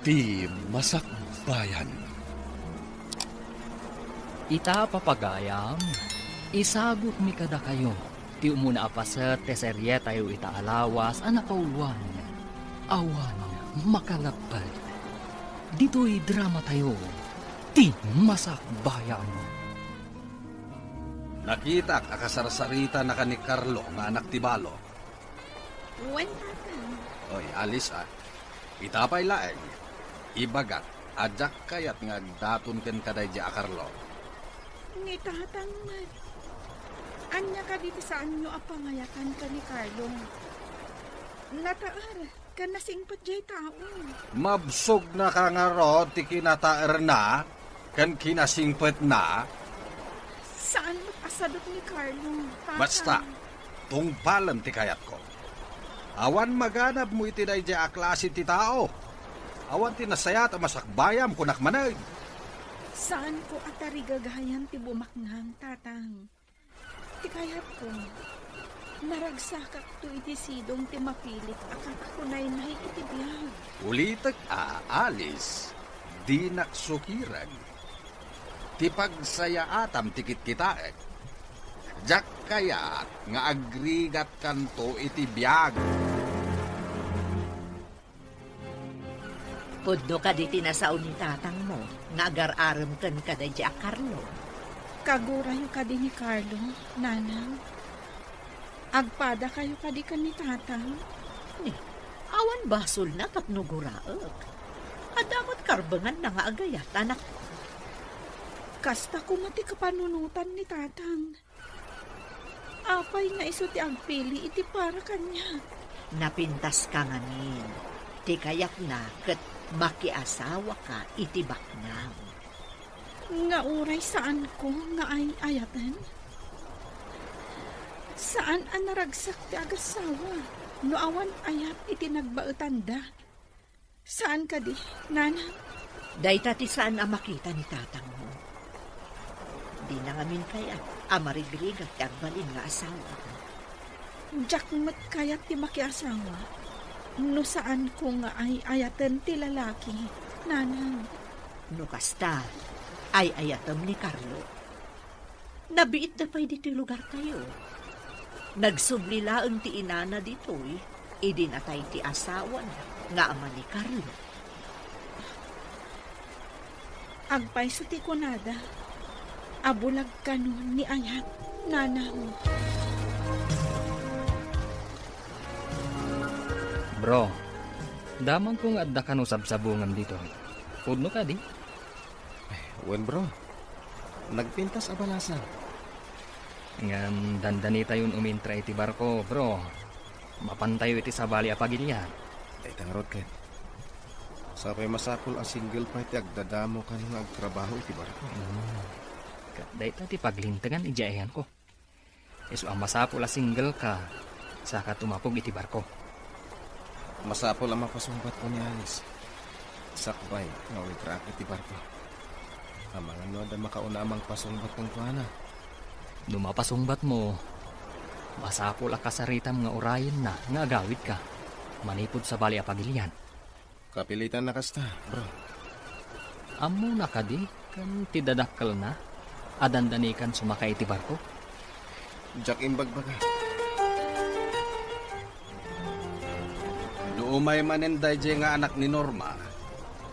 Ti Masakbayan. Ita papagayam, isagot mi kada kayo. Ti umuna apaset, teserye tayo ita alawas, anapauluan. Awan, makalapad. Dito'y drama tayo. Ti Masakbayan. Nakita akasarsarita na ka ni Carlo nga anak ti Balo. Uwan tatang. Oy, alis Itapay laeng. Ibagat, ajak kayat nga daton ken kaday di Carlo. Ni tatang man. Anya ka dito saan nyo apangayakan ka ni Carlo. Nataar, ka nasingpat jay tao. Mabsog na ka nga ro, ti kinataer na, ken kinasingpet na, Saan matasadot ni Carlo, tatang? basta, tungpalan ti kayat ko. Awan maganap mo iti day di klase ti tao. Awan ti nasayat a masakbayam kunak manay. Saan ko atarigagayan ti bumaknang, tatang? Ti kayat ko, naragsakak to iti sidong ti mapilit akat kunay na iti biyag. Ulitek aalis, di naksukiran. Ti pagsayaatam tikit kitaek. Jak kayat nga agrigat kanto iti biyag. Pudno ka di tinasaon ni tatang mo, nga agar-aram kan ka da di Carlo. Kagurayo ka din ni Carlo, nanang. Agpada kayo ka di ka ni tatang. Awan basol na tapnuguraak. Adamot karbangan na nga agayat, anak. Kasta kumati kapanunutan ni tatang. Apay nga iso ti agpili iti para kanya. Napintas ka ngamin. Ti kayak na kat makiasawa ka iti baknang. Nga uray saan ko nga ay ayatan? Saan ang naragsak ti agasawa? No awan ayat iti nagbautanda. Saan ka di, nanang? Dahil tati saan ang makita ni tatang mo. Di na ngamin kaya amarigrig at agbalin nga asawa. Jakmat kayat ti makiasawa. No saan ko nga ay ayatan ti lalaki, nanang? No kasta, ay ayatom ni Carlo. Nabiit na pa'y dito lugar tayo. Nagsublilaan ti inana dito'y, idinatay ti asawa na, nga ama ni Carlo. Agpay sa ti kunada. Abulag ka nun ni ayat, nanang. Bro, damang kong adda ka no sabsabungan dito. Pudno ka di? Wen bro, nagpintas abalasan. Ngam dandanita yun umintra iti barko, bro. Mapantayo iti sabali apagilya. Ay tangarot ken. Sapay masakol a single party agdadamo ka nga agtrabaho iti barko. Day ti paglintengan ijayan ko. Isu ang masapol a single ka, saka tumapog iti barko. Masapol ang mapasumbat ko ni Alice. Sakbay, nga uitrak iti barko. Amangan no da makaunamang pasumbat ng tuana. Dumapasungbat mo, masapol a kasaritam nga urayin na, nga agawid ka. Manipod sa bali apagilyan. Kapilitan na kasta, bro. Amo na ka di, kan tidadakkel na, adandanikan sumakay iti barko. Jack imbagbaga. Umay maninday di nga anak ni Norma.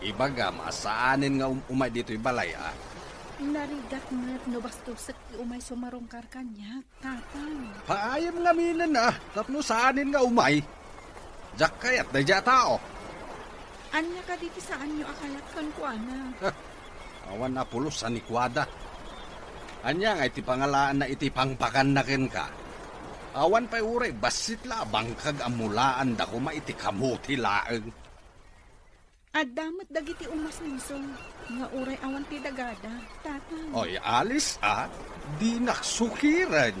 Ibaga masaanin nga umay dito'y balaya. Narigat nga't no bastos ti umay sumarongkar kanya, tatang. Paayam nga minan na, tapno saanin nga umay. Jak kayat day di tao. Anya ka diti saan nyo akayat kan ko, ana? Awan na pulos sa nikwada. Anya nga iti pangalaan na iti pangpakan na ken ka. Awan pa'y uray, basit labang kag amulaan da kuma iti kamuti laeng. At damat dagiti umas ninsong, nga uray awan ti dagada, tatang. Oy, alis di naksukiran.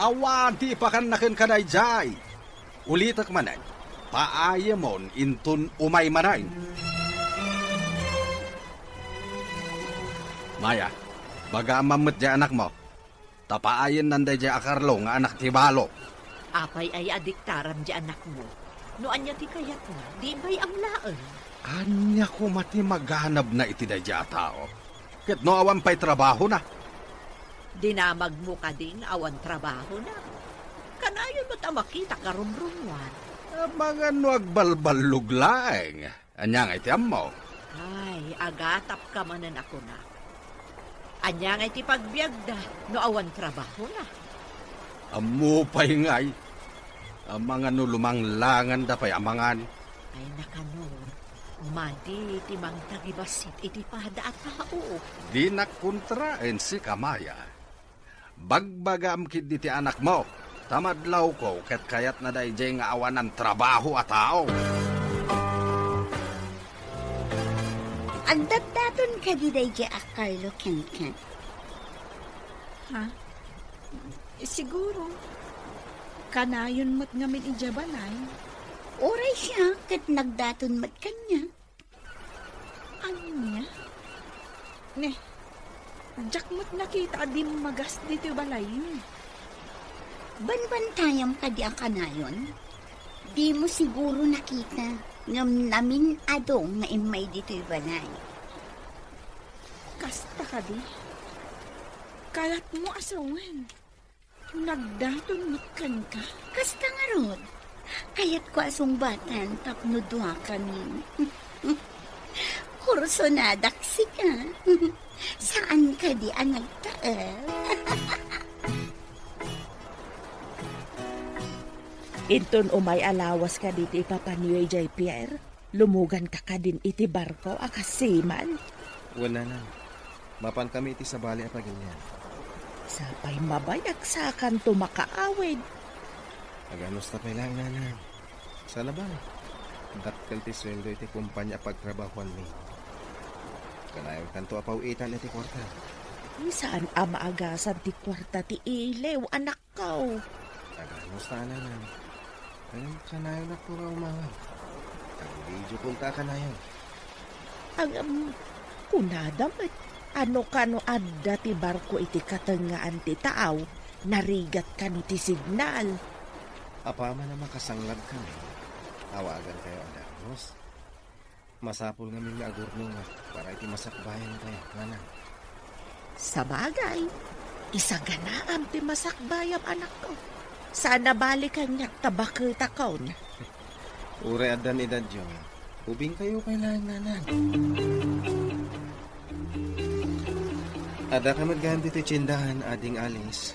Awan ti ipakan na ken kanay jay. Ulitak manay, paayamon intun umay manay. Maya, baga mamit di anak mo. Tapaayin nanday di Carlo nga anak ti Balo. Apay ay adiktaram di anak mo. Noan niya ti kayat nga, di ba'y ang laan? Anya ko mati maghanap na iti dadya tao. Ket no awan pa'y trabaho na. Dinamag mo ka din awan trabaho na. Kanayon mo makita karumrumwan. Mga no agbalbalug laeng. Anya nga iti ammo. Ay, agatap ka manan ako na. Anya nga iti pagbiagda, no awan trabaho na. Ammo pa'y ngay. Ang mga no lumanglangan da pa'y amangan. Ay nakanor, madi iti mang tagibasit iti pada at tao. Di nakontraen si Kamaya. Bagbagam kid ti anak mo. Tamadlaw ko ket kayat na dayjay nga awan ng trabaho at tao. Ang dagdaton ka di dayjay a Carlo Kenken. Ha? Siguro. Kanayon mo't ngamin ijabalay. Oray siya kat nagdaton mat kanya. Anya? Ne, jak mo't nakita di magas dito balay yun. Banbantayam ka di ang kanayon. Di mo siguro nakita ngam namin adong nga imay dito'y balay. Kasta ka di. Kalat mo asawan. Nagdaton matkan ka. Kasta nga rod. Kaya't ko asong batan tapno duha kami. Kurso na daksi ka. Saan ka di ang nagtaal? Inton umay alawas ka dito ipapaniyoy Jay Pierre. Lumugan ka din iti barko akasiman. Wala na. Mapan kami iti sa bali apagilyan. Sapay mabayag sa kanto makaawid. Aganos na pailang nanan. Sana ba? Dakkel ti sweldo iti kumpanya pagtrabahuan mi. Kanayon kanto apawitan iti kwarta. Saan amaagasan ti kwarta ti ilew anak ko. Aganos na nanan. Ayun, kanayon ako nga umangal. Ang video punta kanayon. Ang kunadamat. Ano kano adda ti barko iti katengaan ti taaw. Narigat kano ti signal. Apa man naman kasanglad kami. Awagan kayo adagos. Masapol namin nga agurno nga para iti masakbayan kayo. Nana. Sa bagay, isaganaan ti masakbayam anak ko. Sana balikan niya tabakita ko na. Ure adan edad yun. Ubing kayo kailangan nanan. Ada ka magganti ti tsindahan ading alis.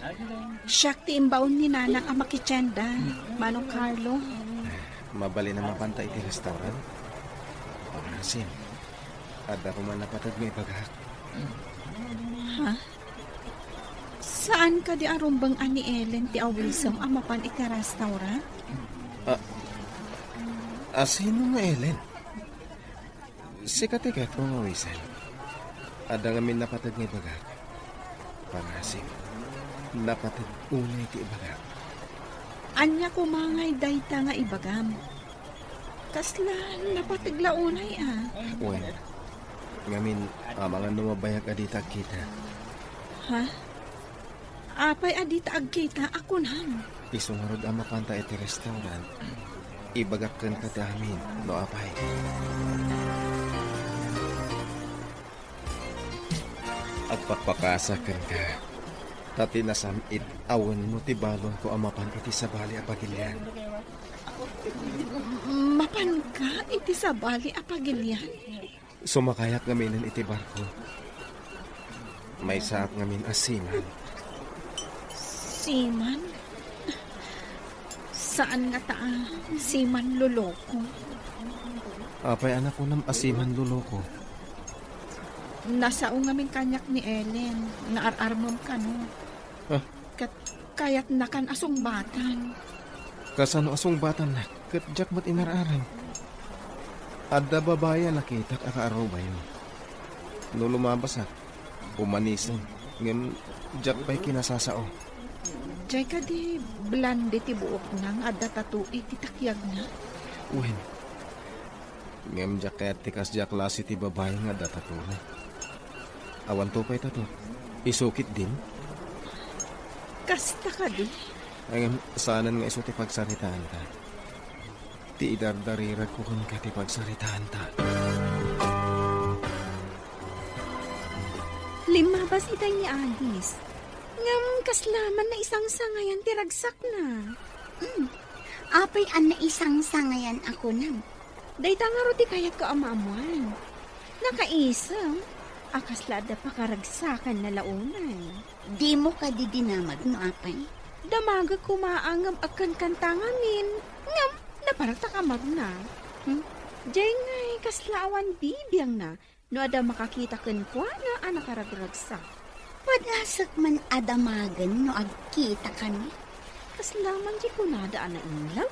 Siyak ti imbaon ni nanang ang makitsenda. Manong Carlo. Mabali na mapanta iti restaurant. Pagkasin. Ada ko man napatag may paghak. Ha? Saan ka di arumbang ani Ellen ti awisam amapan iti restaurant? Sino nga Ellen? Sikatikat mo nga wisan. Ada nga min napatag may paghak. Pagkasin. Napatag unay ti ibagak. Anya kumangay dayta nga ibagam. Kasla napatigla unay Well, ngamin mga numabayag aditag kita. Ha? Apay adita agkita ako nan. Isungarod ang mapanta iti restaurant. Ibagakkan ka ti amin, no apay. Agpakpakasakan ka. Tati nasamit, awan mo ti balon ko ang mapan iti sa bali apagilyan. Mapan ka iti sa bali apagilyan. Sumakayak ngaminan iti barko. May saap ngamin asiman. Siman? Saan nga taa? Siman luloko. Apay anak ko ng asiman luloko. Nasaong ngamin kanyak ni Ellen. Naararmam ka no. Ah? Kayat na kan asong batan. Kasano asong batan na, katjak mat inararan. Adda babaya nakitak akaaraw ba yun? No lumabas at umanisan, ngam jak pa'y kinasasao. Diyay ka di blande ti buok nang adda tatui ti takyag na. Uwin, ngam jak kaya tikas jak lasi ti babaya nga datatuna. Awan to pa'y tato, isukit din. Kasta ka di. Ngam sanan nga iso ti pagsaritaan ka. Ti idardarirag ko kun ka ti pagsaritaan ta. Lima ba si ni Alice? Ngam kaslaman na isang sangayan tiragsak na. Apay an na isang sangayan ako nang. Dayta nga ro ti kayat ko amamuan. Nakaisang, akaslada pa karagsakan na launay. Di mo ka didinamag no apay. Damaga kumaangam akan kantangamin. Ngam, naparagta ka magna. Diyay ngay kaslawan bibiyang na. No ada makakita ken kwa nga anak karagragsak. Padasak man adamagan no agkita kami. Kaslaman di ko nadaan na inlang.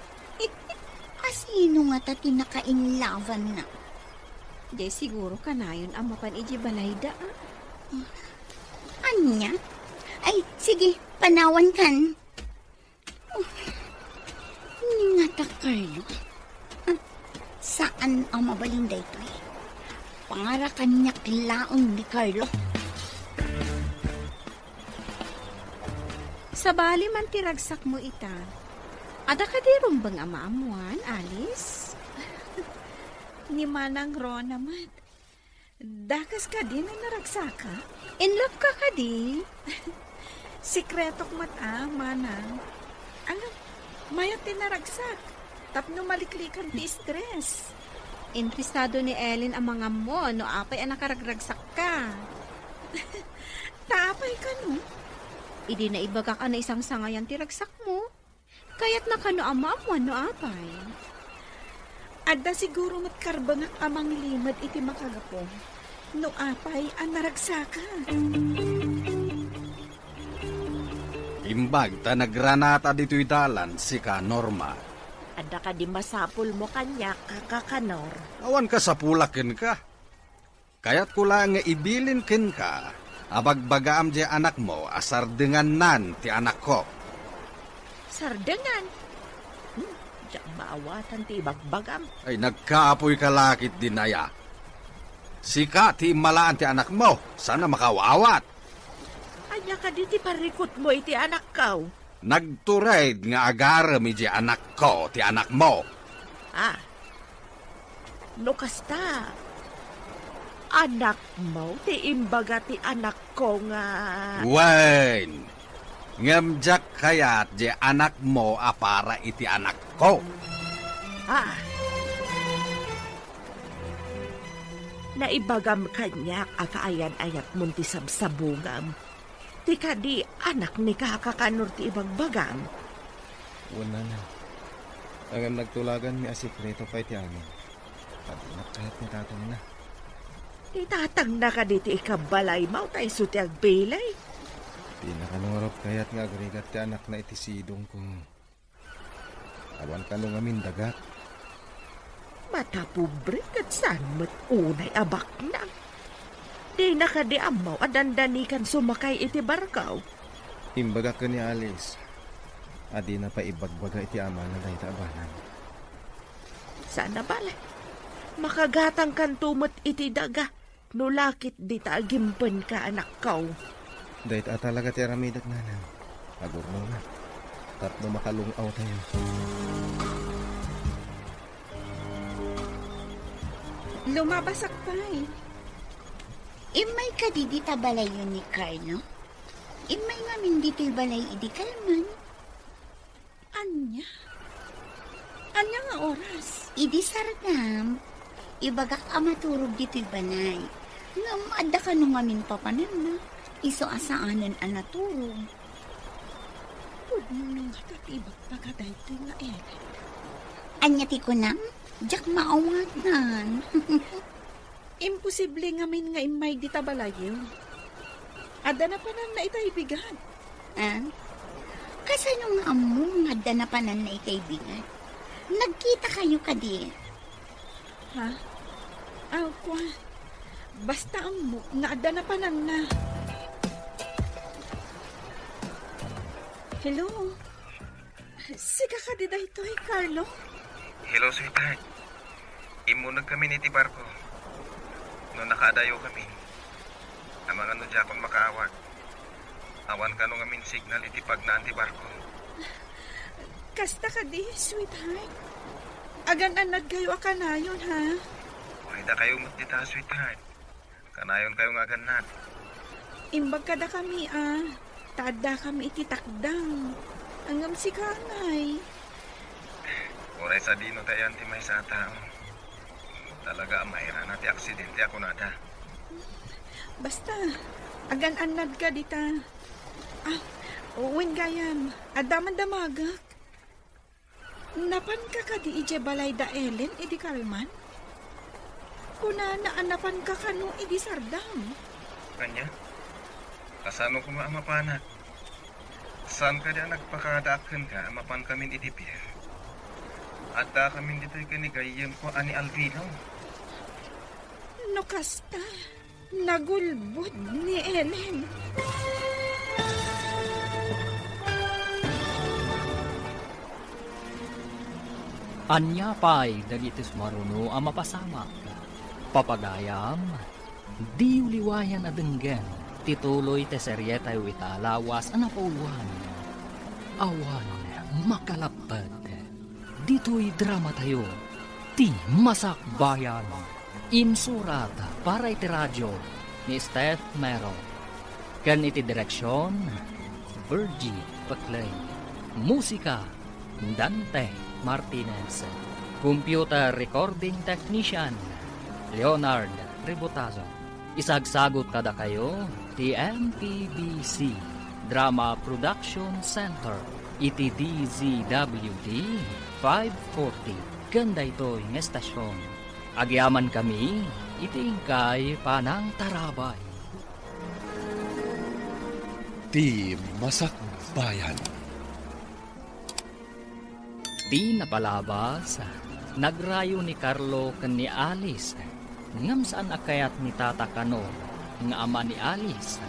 Asino nga ta tinakainlavan na. Di siguro kanayon ang mapan iji balayda Anya? Ay, sige, panawan kan. Nga ta, Carlo. Saan ang mabaling dayto eh? Para kanya kilaon ni Carlo. Sa bali man tiragsak mo ita. Ada ka di rumbang amaamuan, Alice? Ni Manang Ro naman. Dakas ka di na naragsaka? In love ka di? Sikretok mata, Manang. Alam, mayat tinaragsak. Tapno maliklikan di stress. Interesado ni Ellen ang mga mo, no apay ang nakaragragsak ka. Taapay ka no? Idi na ibaga ka na isang sangayan tiragsak mo. Kaya't nakano amamuan no apay. Adda siguro matkarbangak amang limad iti makagapo. No apay ang naragsaka. Imbag ta nagranata dito'y dalan si ka Norma. Ada ka di masapul mo kanya kakakanor. Awan ka sa pulakin ka. Kaya't ko lang nga ibilin kin ka. Abagbagaam di anak mo asar dengan nan ti anak ko. Sardangan. Diyak maawatan ti bagbagam. Ay nagkaapoy ka lakit dinaya. Sika ti malaan ti anak mo. Sana makawawat. Anya ka di ti parikot mo iti anak kaw. Nagtured nga agarem iti anak ko ti anak mo. Ah. No kasta. Anak mo ti imbaga ti anak ko nga. Wen. Ngamjak kayat di anak mo para iti anak ko. Ah. Naibagam kanya akaayan-ayat mo ti sabsabungam. Ti kadi anak ni kakakanor ti ibagbagam. Wala na. Agam nagtulagan mi asikreto pa iti amin. At nakayat ni tatang na. Itatang na ka diti ikabalay mo tayo suti agbilay. Di nakanungorop kayat nga agrigat ti anak na iti sidong kong awan kanong amin dagat. Mata pobre kat saan mo't unay abak na. Di na ka di amaw adandanikan sumakay iti barkaw. Imbaga ka ni Alice. Adi na pa ibagbaga iti ama na dahi taabanan. Sana bala. Makagatang kan tumot iti daga. Nulakit di taagimpan ka anak kaw. Dahi ta talaga ti aramidak na lang. Agurno na. Tapno makalungaw tayo. Lumabasak pa eh. Imay ka di balay yun ni Carlo. Imay ngamin dito'y balay idi kalman. Anya? Anya nga oras? Idi sargam. Ibagak amaturog dito'y banay. Ngam adda ka nung ngamin papanan na. Iso asaanan ang naturog. Pudnong nga tatibag pagaday ito nga eh. Anya ti ko nang? Diyak maawatan. Imposible ngamin nga imay di tabalayo. Ada na pa nang naitaibigan. Ah? Kasano nga amo nga adda na panan na ikaibigan? Nagkita kayo kadi. Ha? Aw, kwa. Basta ang mo, nga ada na pa nang na. Hello? Siga ka di dahito eh, Carlo? Hello, sweetheart. Imunag kami ni ti barko. No nakaadayo kami. Amang ano dyan makaawag. Awan ka nung amin signal iti pagnaan ti barko. Kasta ka di, sweetheart. Agan anad kayo akanayon, ha? Ay da kayo matita, sweetheart. Kanayon kayo nga ganat. Imbag kada kami, Tada kami ititakdang. Angam si kanay. Oray sa dino tayo anti may sa tao. Talaga mayra na ti aksidente ako nada. Basta, agan anad ka dita. Uwin gayam, adaman damagak. Napan ka ka di ije balay da Ellen, idi kalman? Kunana anapan ka kanu idi sardam. Kanya? Kasano ko maamapanat? Saan ka diyan nagpakadaakan ka, amapan kamin itipir? At da kamin dito'y kanigayem ko ani Alvino. No kasta, nagulbod ni Ellen. Anya pa'y dagitis maruno ang mapasamak. Papagayam, di uliwayan adenggen, tituloy te seryeta yu italawas ang napauluan. Awan, makalapad, dito'y drama tayo, ti masakbayan. Insurat para iti radyo ni Steph Mero. Kan iti direksyon, Virgie Paclay. Musika, Dante Martinez. Computer recording technician, Leonard Ributazo. Isagsagot kada kayo, ti MPBC Drama Production Center, iti DZWD 540. Ganda ito'y ng estasyon. Agyaman kami, iti ingkay panang tarabay. Di Masakbayan. Di napalabas, nagrayo ni Carlo ken ni Alice, ngam saan akayat ni Tata Kano, nga ama ni Alice,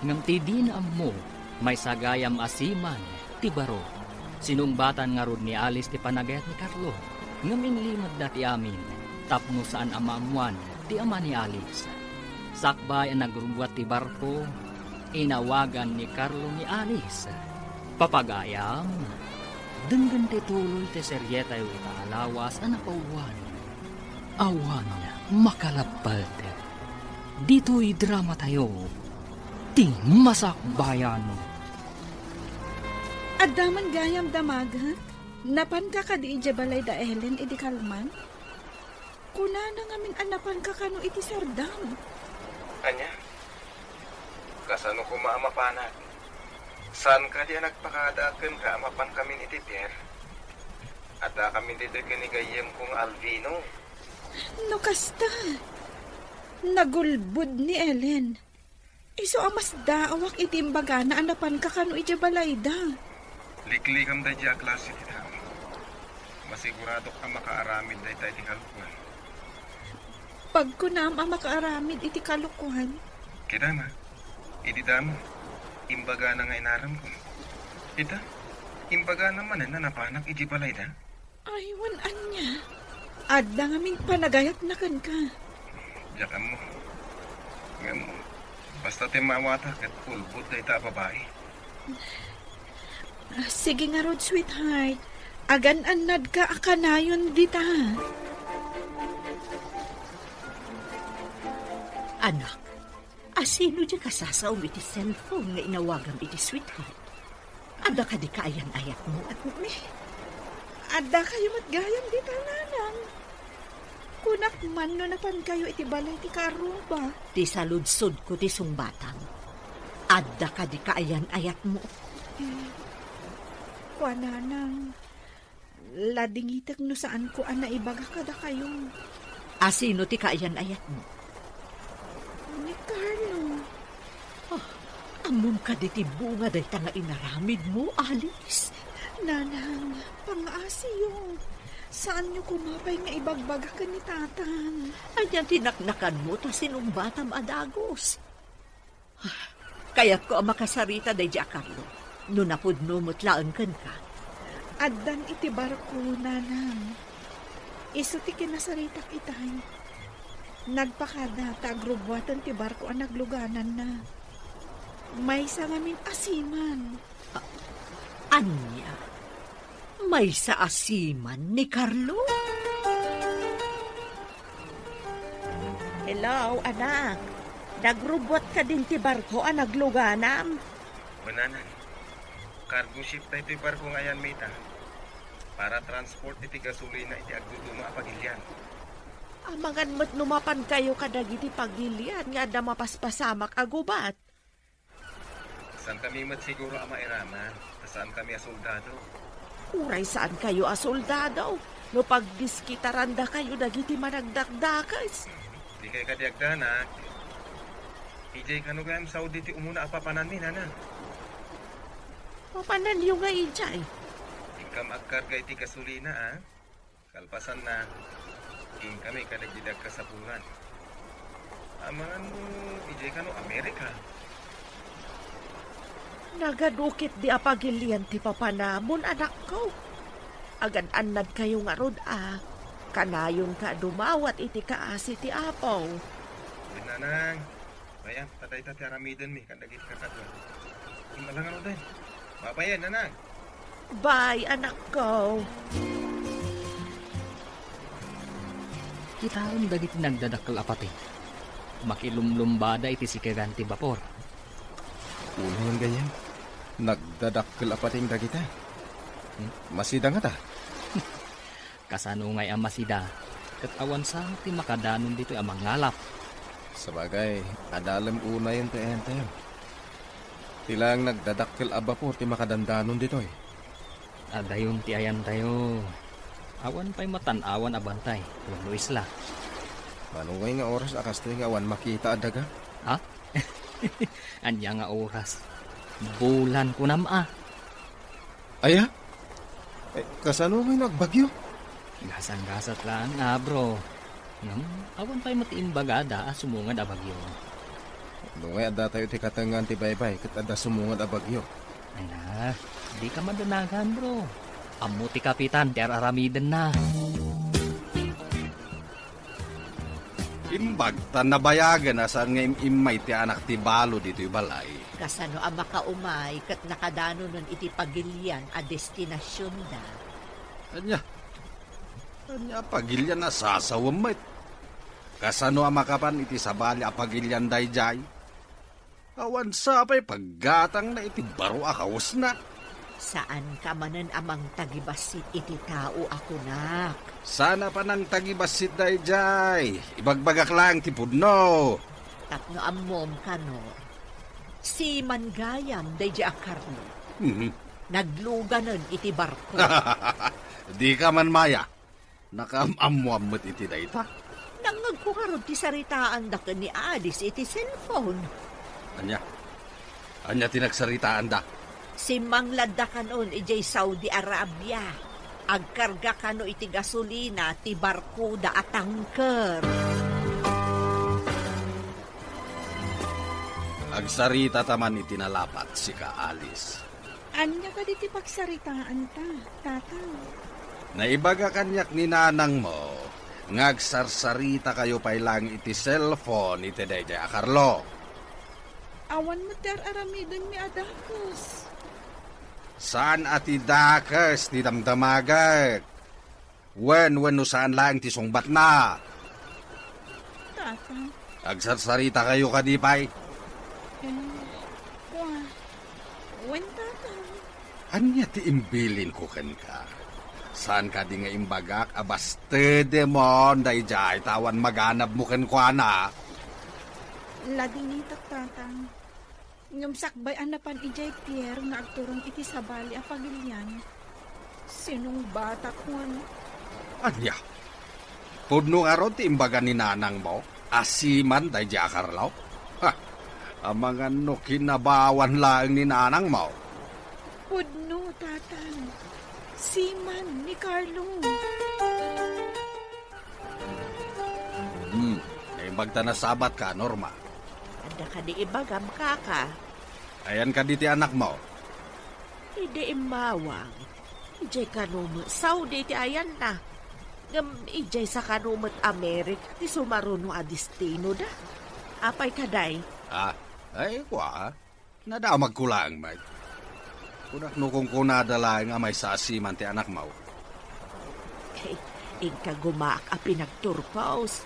ngam ti di na ammo, may sagayam asiman, ti baro. Sinungbatan nga rod ni Alice ti panagayat ni Carlo, ngam inlimad dati amin, tapno saan amamuan, ti ama ni Alice. Sakbay ang nagrubuat ti barko, inawagan ni Carlo ni Alice. Papagayam, denggan ti tuloy ti seryeta yu italawas ang napauwan. Awan, makalapad. Dito'y drama tayo, ti masakbayan. Adaman gayam damaga, napan ka ka di ije balay da Ellen, idi kalman? Kunana ngamin anapan ka kanu iti sardam. Anya? Kasano ko maamapanat? Saan ka diyan nagpakadaakan ka, amapan kamin itipir? At da kami dito'y kanigayem kong Alvino. No kasta, nagulbud ni Ellen. Iso amas daawak iti imbaga na anapan ka kanu ije balay da. Liklikam da diya klase ti tao. Masigurado ka makaaramid da ita't ikalukuhan. Pag kunam ang makaaramid iti kalukuhan, Kita na, iti damo, imbaga na nga inaram ko. Ita, imbaga naman na napanak iti balay da. aywan anya. Adda ngaming panagayat na kan ka. Diyakan mo. Ngam, basta timawata kat pulbot da ita babae. Sige nga rod, sweetheart. Agan anad ka akanayon dita. Anak, asino di kasasaw iti cellphone nga inawagam iti sweetheart? Ada ka di kaayan-ayat mo? Adda kayo matgayam dita nanang. Kunak man no napan kayo iti balay ti karuba. Ti saludsod ko ti sungbatang. Ada ka di kaayan-ayat mo? Kuananang, ladingitak no saan ko ana ibaga kada kayo. Asino ti kaayan-ayat mo? Ni Carlo. Amon ka di ti bunga day nga inaramid mo, Alice. Nanang, pang-asiyo. Saan niyo kumapay nga ibagbaga ka ni tatang? Anyan tinaknakan mo ta sinumbatam adagos. Kaya't ko ang makasarita day diya, Carlo. No napudno mo't laan kan ka. Addan iti barko, nanang. Iso ti kinasaritak itay. Nagpakada ta agrubwatan ti barko ang nagluganan na. May sa ngamin asiman. Anya, may sa asiman ni Carlo? Hello, anak. Nagrubot ka din ti barko a nagluganam. Bananan. Cargo ship tayo ito'y barko ngayon, mita. Para transport iti gasolina iti agduduma apagilyan. Amangan mo't numapan kayo kadagiti pagilian nga da mapaspasamak agubat. Saan kami siguro ang mairaman? Saan kami soldado? Uray saan kayo a soldado? No pagdiskitaranda kayo dagiti managdakdakas. Di kayo kadiagdanak. Ijay kano gayam Saudi ti umuna apapanan mi, nana. Papanan yung nga ijay. Ika magkarga iti gasolina, ah. Kalpasan na. King kami kadagdidag kasapulan. Amangan mo, ijay kano Amerika. Nagadukit di apagilian ti papanamon, anak ko. Agad anad kayo nga rod, ah. Kanayon ka dumawat iti kaasi ti apaw. Nanang, bayan, patay ta ti aramiden mi, kadagit kakadwa. Imalangan mo din. Babayan, nanang. Bye, anak ko. Kitaon dagiti nagdadakkel apati. Makilumlumbada iti sikaganti bapor. Una yung ganyan. Nagdadakkel apating dagita. Masida nga ta. Kasano ngay ang masida. Kat awan sa ti makadanon dito ang mangalap. Sabagay, adalam una yun tayo. Tilang nagdadakkel abapor ti makadandanon dito eh. Adayon ti ayan tayo. Awan pa'y matanawan abantay. Wano isla. Manungay nga oras akas tayo nga awan makita adaga. Ha? Anya nga oras. Bulan ko nama. Aya? Kasano kayo nagbagyo? Gasang-gasat lang nga bro. Awan pa'y matiimbagada sumungad abagyo. Nungay adda tayo ti katangan ti baybay kat adda sumungad abagyo. Ay na, di ka madanagan bro. Amo ti kapitan, ti aramiden na. Imbag ta nabayagan na saan nga imay ti anak ti balo dito balay. Kasano ang makaumay kat nakadano nun iti pagilian a destinasyon da. Anya pagilyan na sasawam met. Kasano ang makapan iti sabali a pagilyan dayjay. Awan sapay paggatang na iti baro akawas na. Saan ka manan amang tagibasit iti tao ako nak? Sana pa nang tagibasit dayjay. Ibagbagak lang ti pudno. Tapno ammom kanor. Si Mangayam dayja akarno. Nagluganan iti barko. Di ka man maya. Nakamamuamot iti dayta. Nangagkukarod ti saritaan da ni Alice iti cellphone. Anya tinagsaritaan da. Si Manglada kanon ijay Saudi Arabia. Agkarga kano iti gasolina ti barko da atangker. Agsarita taman iti nalapat si ka Alice. Anya ka di ti pagsaritaan ta, tatang. Naibaga kanyak ni nanang mo. Ngagsarsarita kayo pa lang iti cellphone iti dayjay akarlo. Awan mo ter aramidon mi adakos. Saan ati dakas ti damdamagag? When no saan lang ti sungbat na? Tatang, Agsarsarita kayo kadipay. wen tatang. Anya ti imbilin ko ken ka? Saan ka di nga imbagak? Abaste demon dayjay tawan maganap mo ken kwa na. Laging nitak tatang. Ngumsakbay anapan ijay Pierre nga agturong iti sabali a pagilyan. Sinong bata kon? Anya? Pudno nga ron ti imbaga ni nanang mo? Asiman dayjay akarlaw? Ha? Amangan no kinabawan lang ni nanang mo. Pudno, tatang. Siman ni Carlo. Naimbagta na sabat ka, Norma. Anda ka di ibagam kaka. Ayan ka diti anak mo. Hindi imawang. Ijay kanumot. Saudi ti ayan na. Ngam ijay sa kanumot Amerika. Ti sumaruno a destino da. Apay kaday. Ay, kwa. Nadamag ko lang, Mike. Kunak no kung kunadala nga may sasiman ti anak mo. Hey, ika gumaak a pinagturpaos.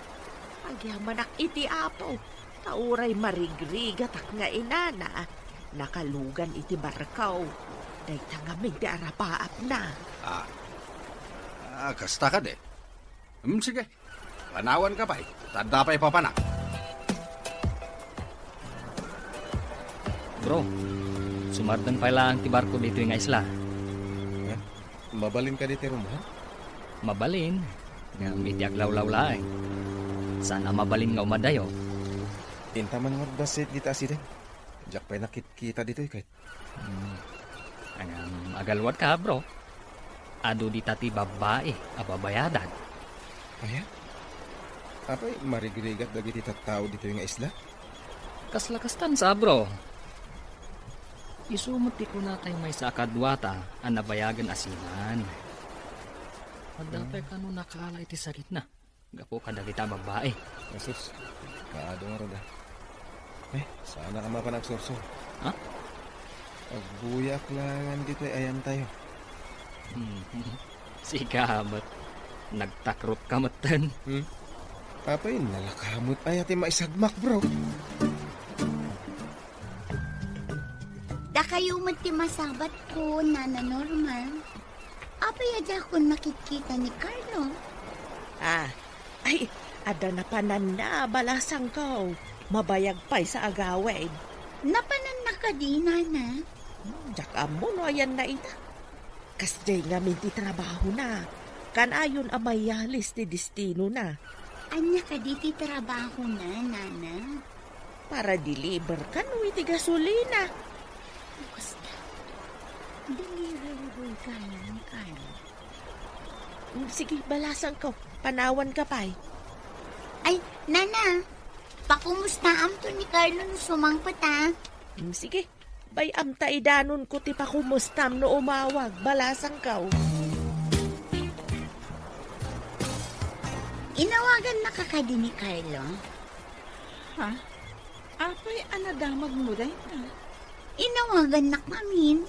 Agyamanak iti apo. Tauray marigrigat ak nga inana. Nakalugan iti barkaw. Day tangamig di arapaap na. Kasta ka de. Sige, panawan ka pa Tanda pa'y papanak. Bro, sumardan pa lang ti barko dito nga isla. Mabalin ka dito rum, ha? Mabalin, nga iti aglaw-law laeng. Sana mabalin nga umadayo. Intaman nga basit dita asidin. Jak pa'y nakikita dito kahit. Ang agalwat ka, bro. Ado di tati babae, ababayadan. Aya? Apay marigrigat dagiti tattao dito nga isla? Kaslakastan sa, bro. Isumot ko na tayo may sa akadwata ang nabayagan asinan. Madapay ka no nakala iti sakit na. Gapo ka dagita babae. Asus, kaado nga roda. Sana ka mapanagsursur. Ha? Agbuyak lang dito ayan tayo. Sigamat. Nagtakrot kamatan. Apay nalakamot ay ati maisagmak, bro. Da kayo ti masabat ko, Nana Norma. Apay adya ko nakikita ni Carlo. Ay, ada na panan na, balasang ko. Mabayag pa'y sa agawin. Napanan na ka di, Nana. Jak amo no ayan na ita. Kasjay nga minti trabaho na. Kanayon amayalis ti destino na. Anya ka di ti trabaho na, Nana. Para deliver ka no iti gasolina. Basta, delivery kayo ni Carlo. Sige, balasang ko. Panawan ka pa'y. Ay, Nana, pakumustaam to ni Carlo no sumangpat ha. Sige, bayam ta idanon ko ti pakumustam no umawag. Balasang ka. Inawagan na kakadi ni Carlo. Ha? Apay anadamag mo day na. Inawagan na kamin.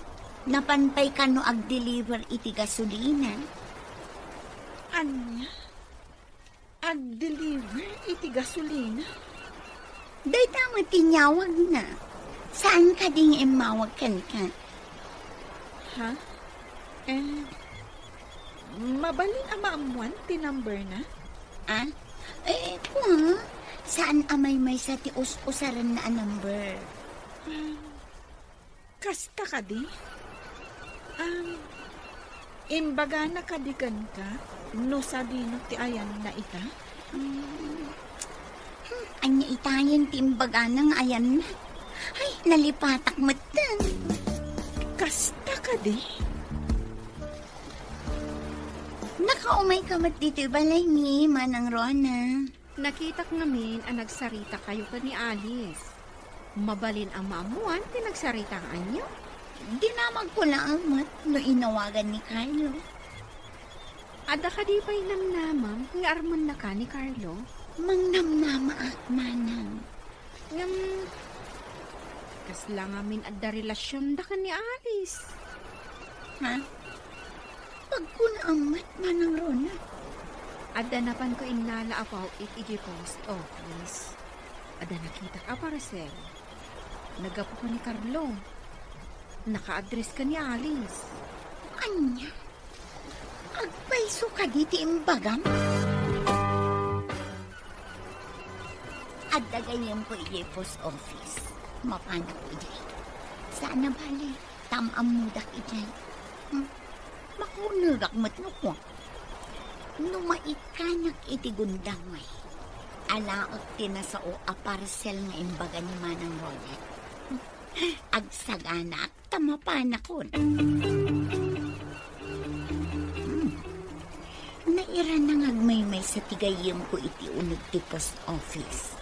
Napanpay ka no ag-deliver iti gasolina. Anya? Ag-deliver iti gasolina? Day tama tinyawag na. Saan ka ding imawag kan ka? Ha? Mabalin amaamuan ti number na? Ah? Kung saan amay may sa ti usaran na number? Kasta ka di? Imbaga na kadigan ka, no sabi no ti ayan na ita? Anya itayan ti imbaga ng ayan na. Ay, nalipatak matan. Kasta ka di? Nakaumay ka mat dito balay ni Manang Rona. Nakitak ngamin ang nagsarita kayo ka ni Alice. Mabalin ang maamuan, tinagsarita ang anyo. Dinamag ko lang mat no inawagan ni Carlo. Ada ka di pa'y namnamam, nga arman na ka ni Carlo. Mangnamnama at manang. Ngam, kasla ngamin adda relasyon da ka ni Alice. Ha? Pagkunaamat Manang Rona. Ada napan ko inala apaw iti post office. Ada nakita ka parcel. Nagapo ko ni Carlo. Naka-address ka ni Alice. Anya? Agpaiso ka diti imbagam? Adda ganyan ko iti post office. Mapana ko iti. Sana bali, tamam mudak iti. Makunulak matno ko. Numaikanak iti gundangay. Alaot tinasao a parcel nga imbaga ni Manang Rolet. Agsagana at tamapanakon. Naira na ngagmaymay sa tigayim ko iti unog ti post office.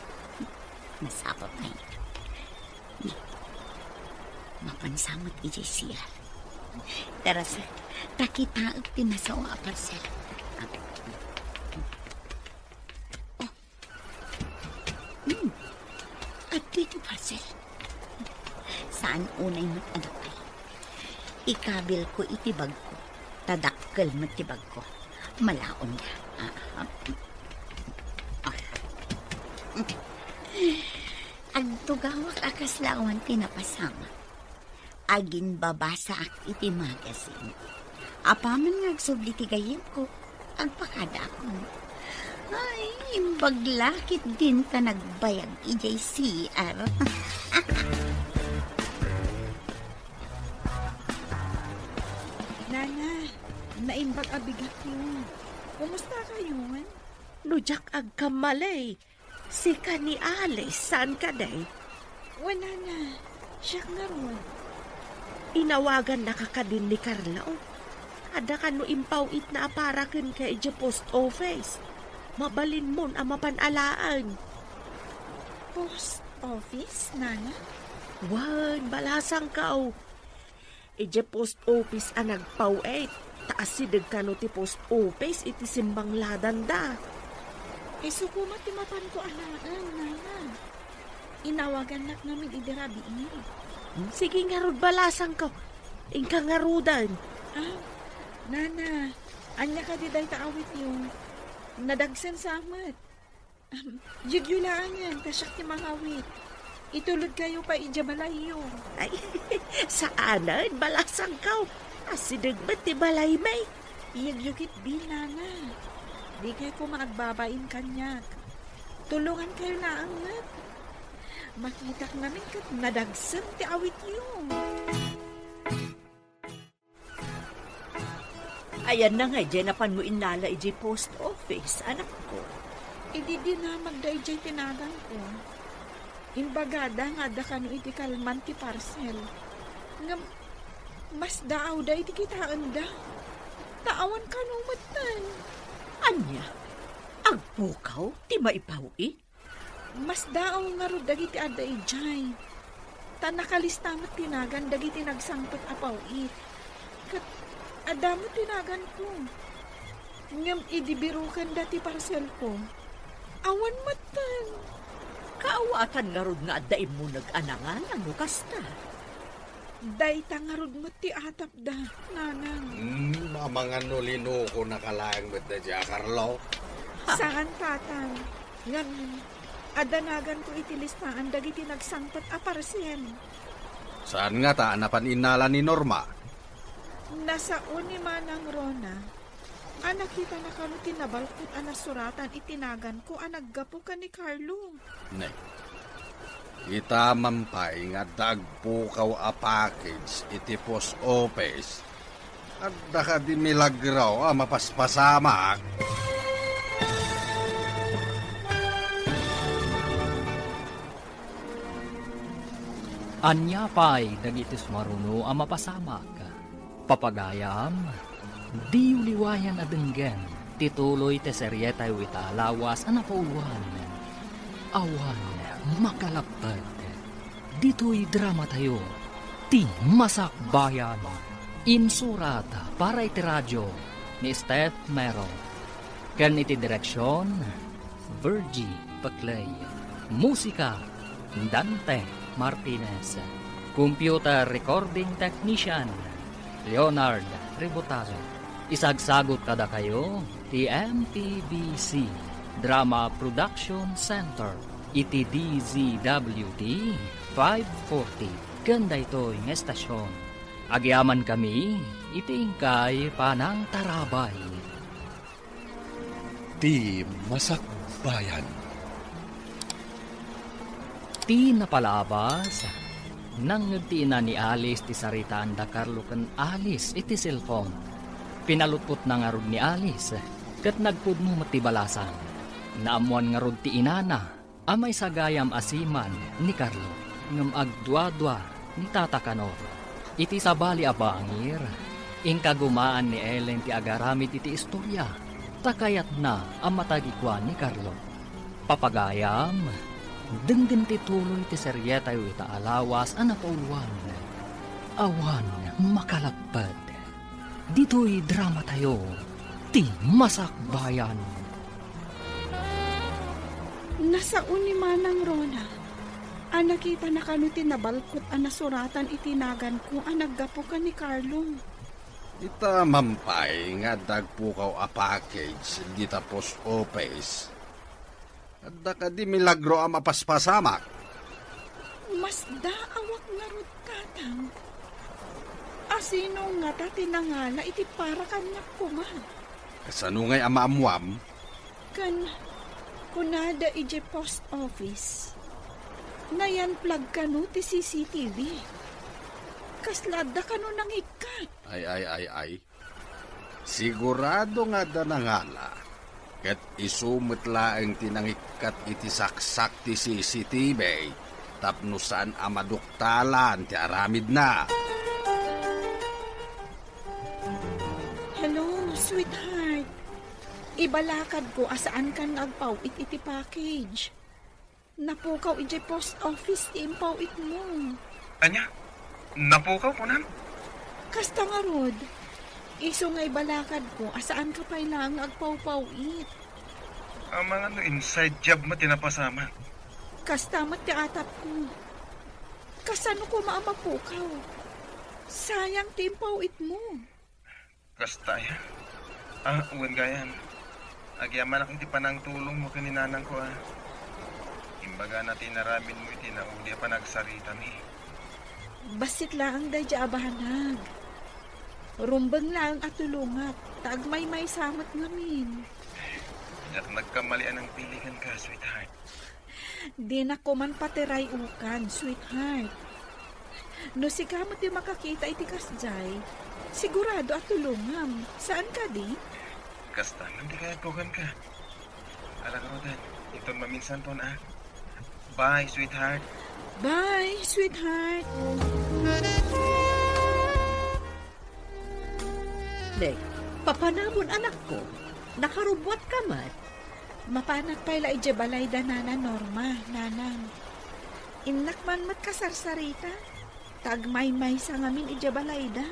Masapa pa yun. Mapansamot iti siya. Taras, takita at tinasao a parcel. At dito parcel. Saan unay matadakay? Ikabil ko itibag ko. Tadakkel matibag ko. Malaon ka. Agtugawak akas lawan tinapasama. Agin babasa ak iti magazine. Apaman ngagsubli ti gayem ko, agpakada ako. Ay, imbaglakit din ka nagbayag ijay CR. Nana, naimbag abigat yun. Kumusta kayo? Nujak agkamalay. Si ka ni Alice, saan ka day? Wala na. Siya nga ron. Inawagan na kakadin ni Carla. Ada ka no impawit na aparakan ka ija post office. Mabalin mon ang mapanalaan. Post office, Nana? Wan, balasang ka. Ija post office ang nagpawit. Taas sidag ka no ti post office iti simbang ladan da. Sukumat ti mapan ko alaan, Nana. Inawagan nak namin idirabiin. Sige nga rod balasang ka. Ingka nga rodan. Nana, anya ka di day taawit yung nadagsan sa amat. Yugyulaan yan, tasyak ti mangawit. Itulod kayo pa ijabalayo. Ay, saanan? Balasang ka. Asidag ba ti balay may? Iyagyukit din, Nana. Di kayo ko maagbabain kanyak. Tulungan kayo na angat. Makita ka namin kat nadagsan ti awit yung. Ayan na nga, napan mo inala iji post office, anak ko. Idi din na magdayjay tinagan ko. Imbagada nga da kano iti kalman ti parcel. Nga mas daaw da iti kitaan da. Taawan ka nung matan. Anya, agpukaw, ti maipawi? Mas daaw nga ro dagiti adda ijay. Ta nakalistamat tinagan dagiti nagsangpet apawit. Kat adamo tinagan ko. Ngam idibirukan dati parcel ko. Awan matan. Kaawatan nga rod nga addaim mo nag-anangan ang lukas na. Dayta nga rod mo ti atap da, Nanang. Mga nulino ko nakalaang met na dya, Carlo. Saan tatang? Ngam, adanagan ko itilistaan dagiti nagsangpet a parcel. Saan nga ta anapan inala ni Norma? Nasa uni manang Rona, nakita na kano tinabalkot suratan itinagan ko naggapo ka ni Carlo. Ne. Ita mampay nga dagpukaw a package iti post office. At daka di milagraw mapaspasamak. Anya pa'y dagitis maruno ang mapasamak. Papagayam, di uliwayan adenggen, tituloy te seryetay wita lawas ang napauluan. Awan, makalapad. Dito'y drama tayo, ti masakbayan. Insurat para iti radyo ni Steph Mero. Kan iti direksyon, Virgie Paclay. Musika, Dante Martinez. Computer recording technician, Leonard Ributazo. Isagsagot kada kayo, ti MTBC Drama Production Center, iti DZWT 540. Ganda ito'y ng estasyon. Agyaman kami, itingkay panang tarabay. Di Masakbayan. Ti napalabas, nang nagtiina ni Alice ti saritaan da Carlo ken Alice iti cellphone. Pinalutpot na nga rod ni Alice, kat nagpudno matibalasan. Naamuan nga rod ti inana, amay sagayam asiman ni Carlo, ngam agdwa-dwa ni Tata Canor. Iti sabali abangir, ingkagumaan ni Ellen ti agaramid iti istorya, takayat na ang matagikwan ni Carlo. Papagayam, denggen ti tuloy ti seryetay ita alawas ang napauluan. Awan makalagpad. Dito'y drama tayo, ti Masakbayan. Nasa uni manang Rona, nakita na kano tinabalkot nasuratan itinagan ko naggapo ka ni Carlo. Ita mampay nga dagpukaw a package dita post office. Adda ka di milagro ang mapaspasamak. Mas daawak nga rod tatang. Asino nga ta tinangala iti para kanak kuma. Kasano nga'y amaamuam? Kan kunada ije post office. Nayan plug kanu ti CCTV. Kaslada kanu nang ikat. Ay. Sigurado nga da nangala. Ket isumot laeng tinangikat iti saksak ti CCTV. Tapno saan amaduktalan ti aramid na. Hello, sweetheart. Ibalakad ko asaan kan agpawit iti package. Napukaw iti post office ti impawit mo. Anya? Napukaw ko nan? Kasta nga rod. Iso nga ibalakad ko asaan ka pa ilang agpawpawit. Ang mga inside job mo tinapasama. Kasta mat ti atap ko. Kasano ko maamapukaw. Sayang ti impawit mo. Kasta ya? Uwan gayan. Agyaman akong ti panang tulong mo kaninanang ko Imbaga natin naramin mo iti na uli pa nagsarita mi. Basit lang day di abahanag. Rumbang lang at tulungat. Taagmay-may samat ngamin. At nagkamalian ang piligan ka, sweetheart. Di na ko man patiray ukan, sweetheart. No si kamot di makakita iti kasjay, sigurado at tulungam. Saan ka di? Kasta, hindi kaya tugan ka. Alam ko din, itong maminsan po na. Bye, sweetheart. Bye, sweetheart. Dek, papanamon anak ko. Nakarubwat ka man. Mapanak pala ije balay da nana Norma, nanang. Inak man mat kasarsarita. Tagmay-may sa ngamin ije balay da.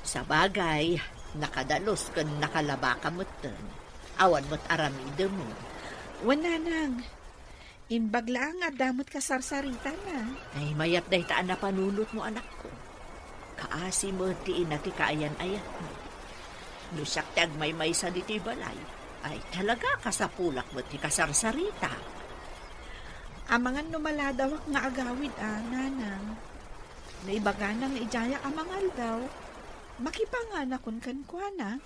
Sa bagay, nakadalos kan nakalaba ka mo ten. Awan mo't aramide mo. Wananang, imbagla nga damot kasarsarita na. Ay mayat day taan na panunot mo anak ko. Kaasi mo tiin na ti kaayan-ayat mo. Nusak ti agmay-may sa diti balay. Ay talaga kasapulak mo ti kasarsarita. Amangan numaladawak nga agawid nanang. Naibaga nang ijaya amangal daw. Makipanganakon kankwana.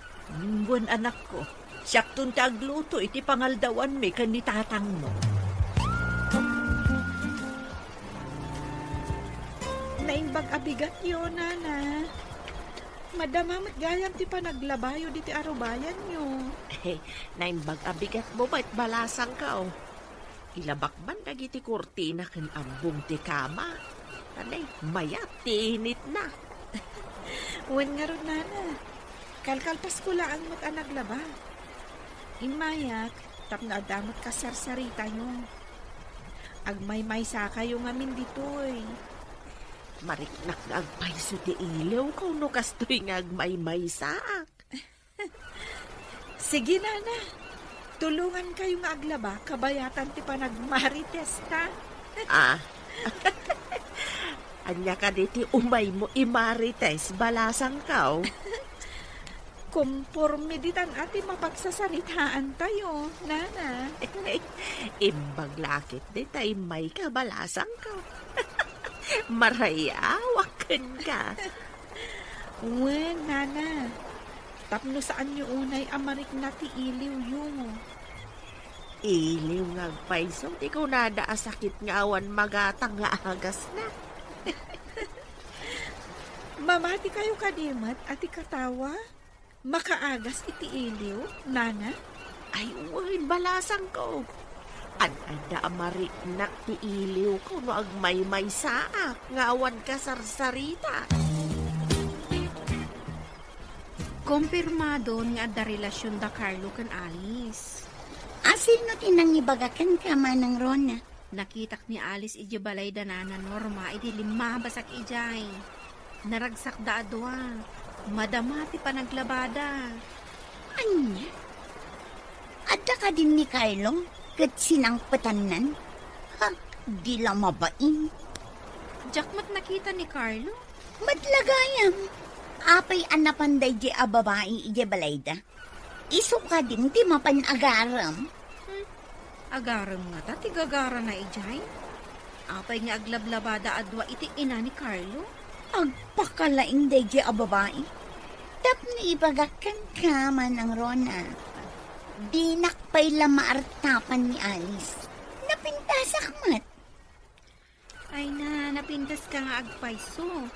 Buwan anak ko. Siyak tun ti agluto iti pangaldawan mi kan ni tatang mo. Naimbag abigat yun, nana. Madamamat gayam ti panaglabayo diti arubayan nyo. Naimbag abigat mo ba't balasang ka Ilabak man dagiti kurtina kan ambong ti kama. Tanay, mayat ti init na. Uwan nga ron, nana. Kalkalpas ko lang mo't anaglaba. Inmayat, tap na adamot kasarsarita nyo. Agmay-may sa kayo ngamin ditoy. Mariknak na agpaiso ti ilaw kung no kastoy nga agmay-may saak. Sige, nana. Tulungan kayo nga aglaba, kabayatan ti panagmarites ta. Anya ka diti umay mo imarites balasang ka Kumpormiditan ati mapagsasaritaan tayo, nana. Imbag lakit di tay may kabalasang ka. Marayawakan ka. Uwan, nana. Tapno saan nyo unay amarik na ti iliw yung. Iliw nga agpaiso, di ko nadaasakit nga awan magatang nga agas na. Mamati kayo kadimat at ikatawa? Makaagas iti iliw, nana? Ay, uwan, balasang ko. An-anda amarik nak ti iliw ko no agmay-may saak nga awan kasarsarita. Kumpirmado nga da relasyon da Carlo kan Alice. Asin no tinangibagakan ka manang Rona? Nakitak ni Alice iji balay da nana Norma iti lima basak ijay. Naragsak da adwa. Madamati pa naglabada. Anya? Adda ka din ni Carlo? Kat sinang patanan? Ha? Di lang mabain. Jakmat nakita ni Carlo? Madlagayam. Apay anapanday di a babae ije balayda. Iso ka din ti mapanagaram. Agaram nga ta, tigagara na ijay. Apay nga aglablabada adwa iti ina ni Carlo. Agpakalaing deje a babae. Tap ni ibagakan ka man ang Rona. Dinak pa'y lamaartapan ni Alice. Napintasak mat. Ay na, napintas ka nga agpayso.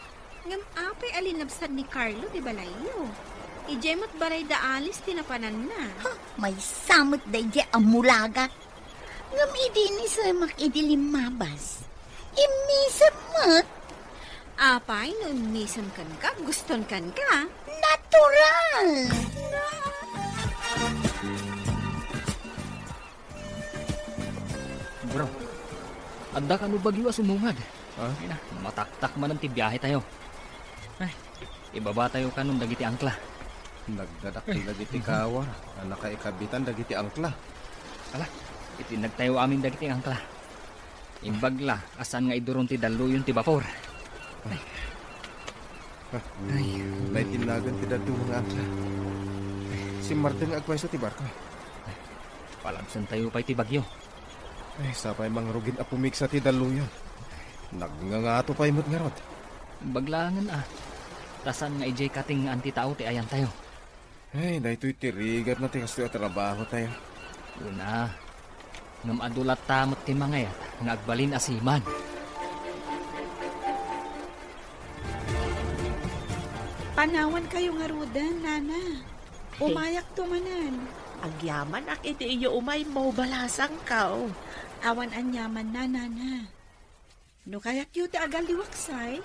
Ngam apay alinabsan ni Carlo di balayo. Ijay mo't balay da Alice tinapanan na. May samot deje a mulaga. Ngam idi ni samak idilimabas. Imisam mat. Apay, no misan kan ka, guston kan ka. Natural. Bro, anda ka no bagyo sumungad. Ha? Ay na, mataktak man ang tibiyahe tayo. Ay, ibaba tayo kanong dagiti angkla. Nagdadak ti dagiti kawar. Anak ka ikabitan dagiti angkla. Ala, itinag tayo amin dagiti angkla. Imbagla, asan nga iduron ti daluyon ti bapor. May tinagan ti dadu mga angkla. Si Martin nga agpayso ti barko. Palabsan tayo pa'y ti bagyo. Ay, sapay mangrugin a pumiksa ti daluyan. Nagngangato pa imot nga rod. Baglangan Tasan nga ijay kating nga anti-tao ti ayan tayo. Ay, dahito'y tirigat na ti kasto trabaho tayo. Una, ngam adulat tamot ti mga yat, nga agbalin asiman. Panawan kayo nga rudan, nana. Umayak tumanan. Agyaman ak iti iyo umay mo balasang kao. Awan anyaman na, nana. No kayak yu ti agal liwaksay,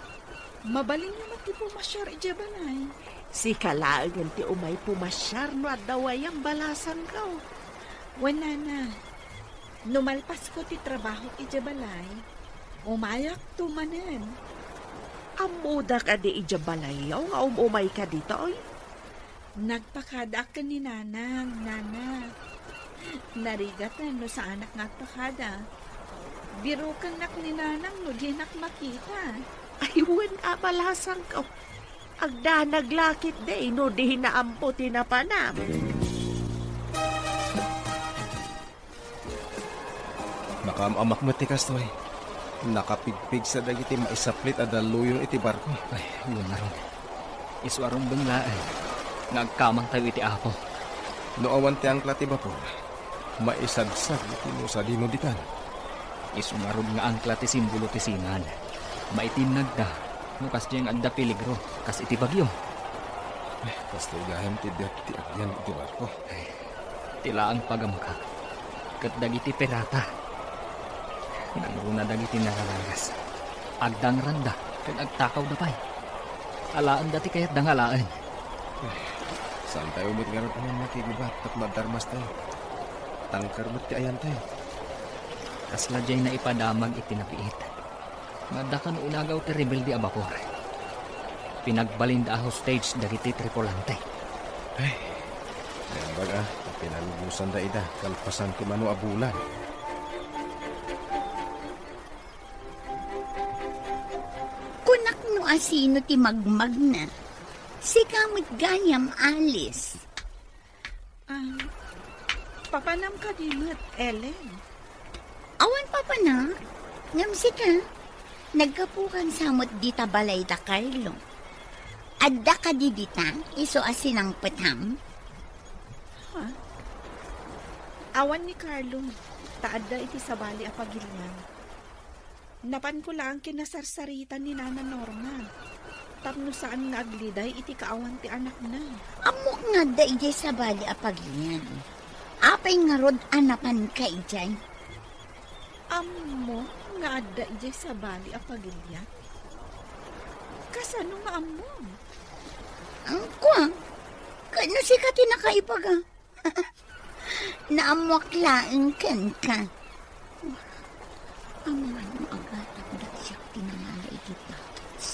mabalin niya matipo masyar ijabanay. Si kalaagan ti umay pumasyar no at daway ang balasang kao. Wan, nana. Numalpas ko ti trabaho ijabalay, umayak tumanan. Amuda ka di ijabalayaw nga umay ka dito oy. Nagpakada ka ni nanang, nana. Narigat na no sa anak nagpakada. Biro ka nak ni nanang no di nak makita. Ay wen a balasang kao. Agda naglakit de no di naampo tinapanam. Nakamamak mo ti kastoy. Nakapigpig sa dagiti maisaplit a daluyong iti barko. Ay, yun na ron. Iswarong banglaan. Nagkamang tayo iti apo. No awan ti angkla ti bapor. Maisadsag iti no sa dinuditan. Isumarog nga angkla ti simbolo ti singan. Maitinag da. No kas diyang adda peligro. Kas iti bagyo. Kastoy gahem ti dati agyan iti barko. Tila ang pagamka. Kat dagiti perata. Naguna dagiti naralangas. Agdang randa. Kan agtakaw da pay. Alaan dati kayat dangalaan. Saan tayo umit nga rin naman makigubat at madarmas tayo. Tangkar mo't ti ayan tayo. Kasla diyay na ipadamag itinapiit. Ngada ka no unagaw ti rebelde a bapor. Pinagbalin da hostage dagiti tripulante. Ay, yan baga, pinalubusan da ida, kalpasan ti mano abulan. Kunak no asino ti magmag na. Si kamot ganyam Alice. Papanam ka dimot, Ellen. Awan pa pa na. Ngam si ka. Nagkapukan samot di tabalay da Carlo. Adda ka di dita, iso asinang patam. Awan ni Carlo, taadda iti sabali a pagilian. Napan ko lang kinasarsaritan ni Nana Norma. Tapno saan nga agliday iti kaawan ti anak na. Amok nga da ijay sabali a paglian. Apay nga rod anapan ka ijay. Amo nga adda ijay sabali a pagilian. Kasano nga amo? Ang kwa, kano si ka tinakaipaga? Naamwak laeng ken ka. Ang ano agad ang datsak tinanala iti patos.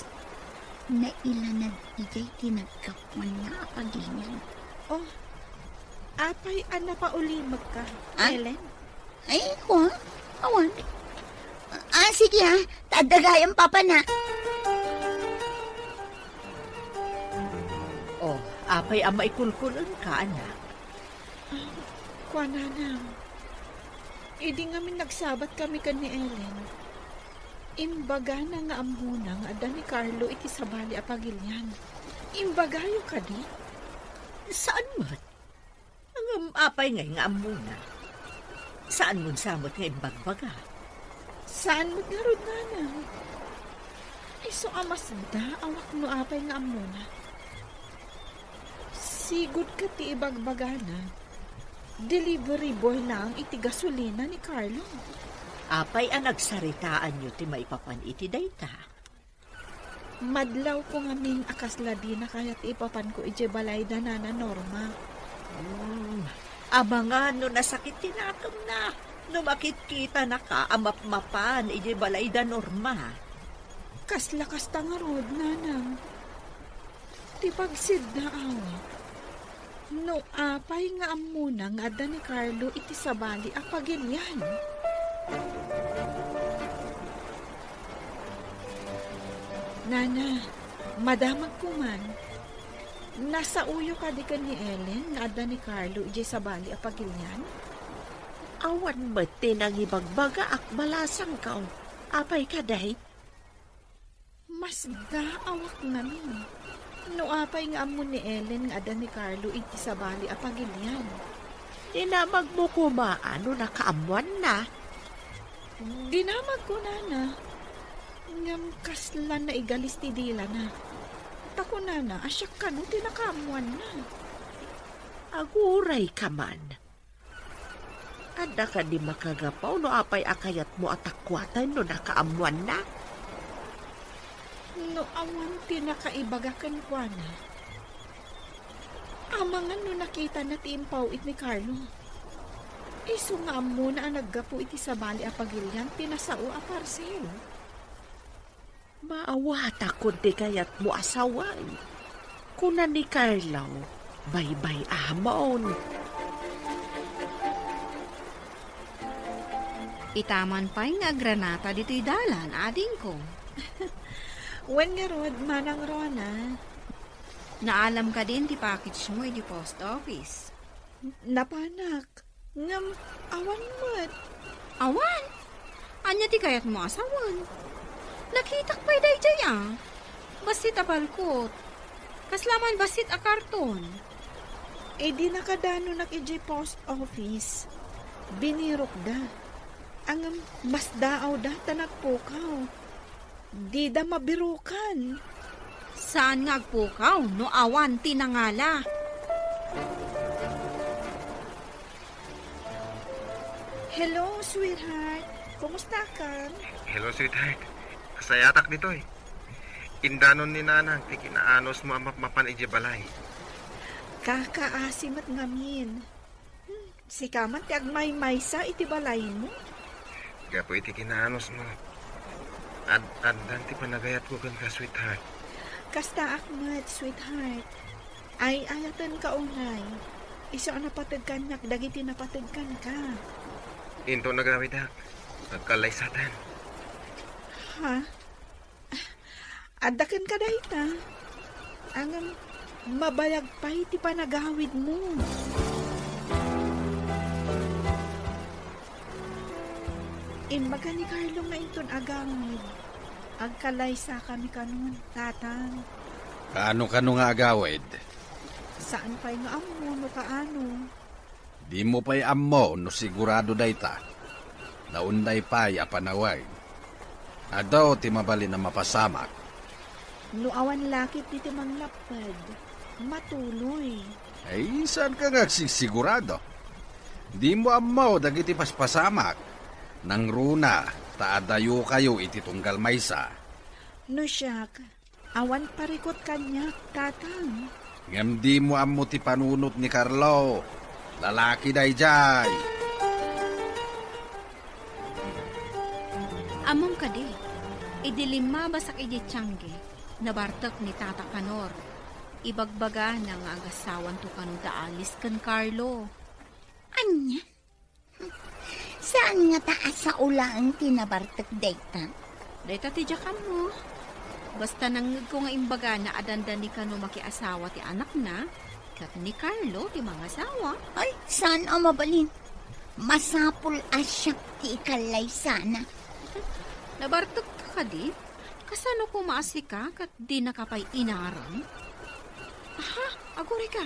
Nailanad ijay tinagkapuan nga apaginyan. Oh, apay ana pa ulimag ka, Ellen. Ay, kwa, awan. Sige tadagayan pa na. Oh, apay ang maikulkulan ka anak. Kwa nanang, Idi nga min nagsabat kami kan ni Ellen. Imbaga na nga amuna nga ada ni Carlo iti sabali apagilyan. Imbagayo ka di? Saan mo? Ang apay nga amuna. Saan mo samot nga imbagbaga? Saan mo garod na na? Iso amas da, awak no apay nga amuna. Sigod ka ti ibagbaga na. Delivery boy na ang iti gasolina ni Carlo. Apay ang nagsaritaan nyo ti maipapan iti dayta. Madlaw ko nga min akasladi na kaya't ipapan ko iti balay da na Norma. Abangan no nasakit tinatom na. No makit-kita na ka amap-mapan iti balay da Norma. Kaslakas tangarod nanang. Ti pagsid na awa. No apay nga amuna nga ada ni Carlo iti sabali apagilyan. Nana, madamag ko man. Nasa uyo ka di ka ni Ellen nga ada ni Carlo iti sabali apagilyan? Awan ba't tinang ibagbaga akbalasang ka? Apay ka day? Mas daawak namin. No apay nga amon ni Ellen nga ada ni Carlo iti sabali apagilyan. Dinamag mo kumaano nakaamuan na. Dinamag ko nana. Ngam kaslan na igalis ti dila na. Tako nana, asyak ka no tinakamuan na. Aguray ka man. Ada ka di makagapaw no apay akayat mo atakwatan no nakaamuan na. No awan pinakaibagakan ko na. Amangan no nakita na tiimpaw it ni Carlo. Iso nga mo na ang naggapo iti sabali apagilyan pinasao a parcel. Maawata kundi kayat mo asawan. Kuna ni Carlo, bye-bye amon. Itaman pa nga granata dito'y dalan, ading ko. Wen nga rod, manang Rona. Naalam ka din ti package mo di post office. Napanak. Ngam, awan mo't. Awan? Anya ti kayat mo asawan? Nakitak pa'y day jaya. Basit apalkot. Kaslaman basit a karton. Eh di nakadano nak iji post office. Binirok da. Ang mas daaw da tanagpukaw. Di da mabirukan. Saan nga agpukaw no awan tinangala? Hello, sweetheart. Kumusta ka? Hello, sweetheart. Kasayatak dito eh. Indanon ni nanang, ti kinaanos mo ang mapan iji balay. Kakaasim at ngamin. Si kaman ti agmay-may sa iti balay mo. Gapo iti kinaanos mo. Addan ti panagayat ko kan ka, sweetheart. Kasta akmat, sweetheart. Ay ayatan ka unay. Iso napatag kanyak, dagiti napatag kan ka. Into nagawid ak. Nagkalaysatan. Ha? Adakan ka dahita. Ang mabayag pa iti panagawid mo. Imbaga ni Carlo nga iton agamid. Agkalaysa kami kanon, tatang. Kaano nga agawid? Saan pa'y nga amo, no kaano? Di mo pa'y ammo no sigurado dayta. Naunday pa'y apanaway. Adaw ti mabali na mapasamak. No awan lakit diti manglapad. Matuloy. Ay, saan ka nga sigurado? Di mo ammo dagiti paspasamak. Nang runa, taadayo kayo iti tunggal maysa. No siyak, awan parikot kanyak, tatang. Ngam di mo ammo ti panunot ni Carlo. Lalaki day jay. Among ka di. Idilima basak iti tiyangge. Nabartak ni Tata Kanor. Ibagbaga ng agasawan to kanu da alis kan Carlo. Anya? Saan nga taas sa ulaan tinabartak dayta? Dayta ti jakan mo. Basta nangag ko nga imbaga na adanda ni kanu makiasawa ti anak na, kat ni Carlo ti mga asawa. Ay, saan ang mabalin? Masapul asyak ti ikalay sana. Nabartog ka di? Kasano ko maasi ka kat di nakapay inaram? Aha, aguri ka.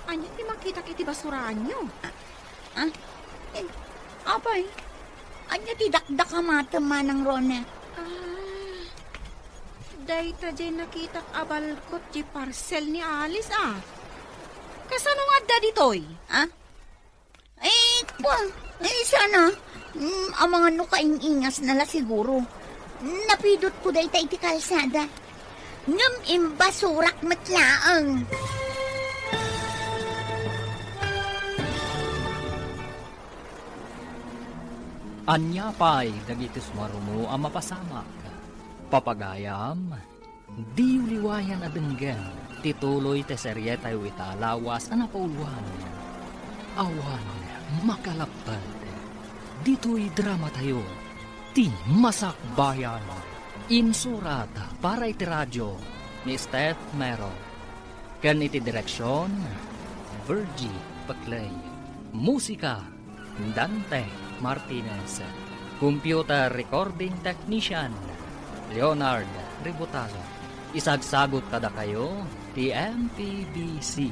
Anya ti makita iti basuraan nyo? Abay, anya ti dakdak ka manang Rona. Day ta jay nakitak abalkot di parcel ni Alice Kasano nga da ditoy? Sana. Ang mga nukaingas nala siguro. Napidot ko day ta iti kalsada. Ngam imbasurak matlaang. Anya pa'y dagitis marumo ang mapasamak. Papagayam, di uliwayan adenggan, tituloy te seryetay wita lawas anapauluan. Awan, makalapad. Dito'y drama tayo, ti masakbayan. Insurat para iti radyo ni Steph Mero. Kan iti direksyon, Virgie Paclay. Musika, Dante Martinez. Computer Recording Technician, Leonard Ributalo. Isagsagot kada kayo, ti MPBC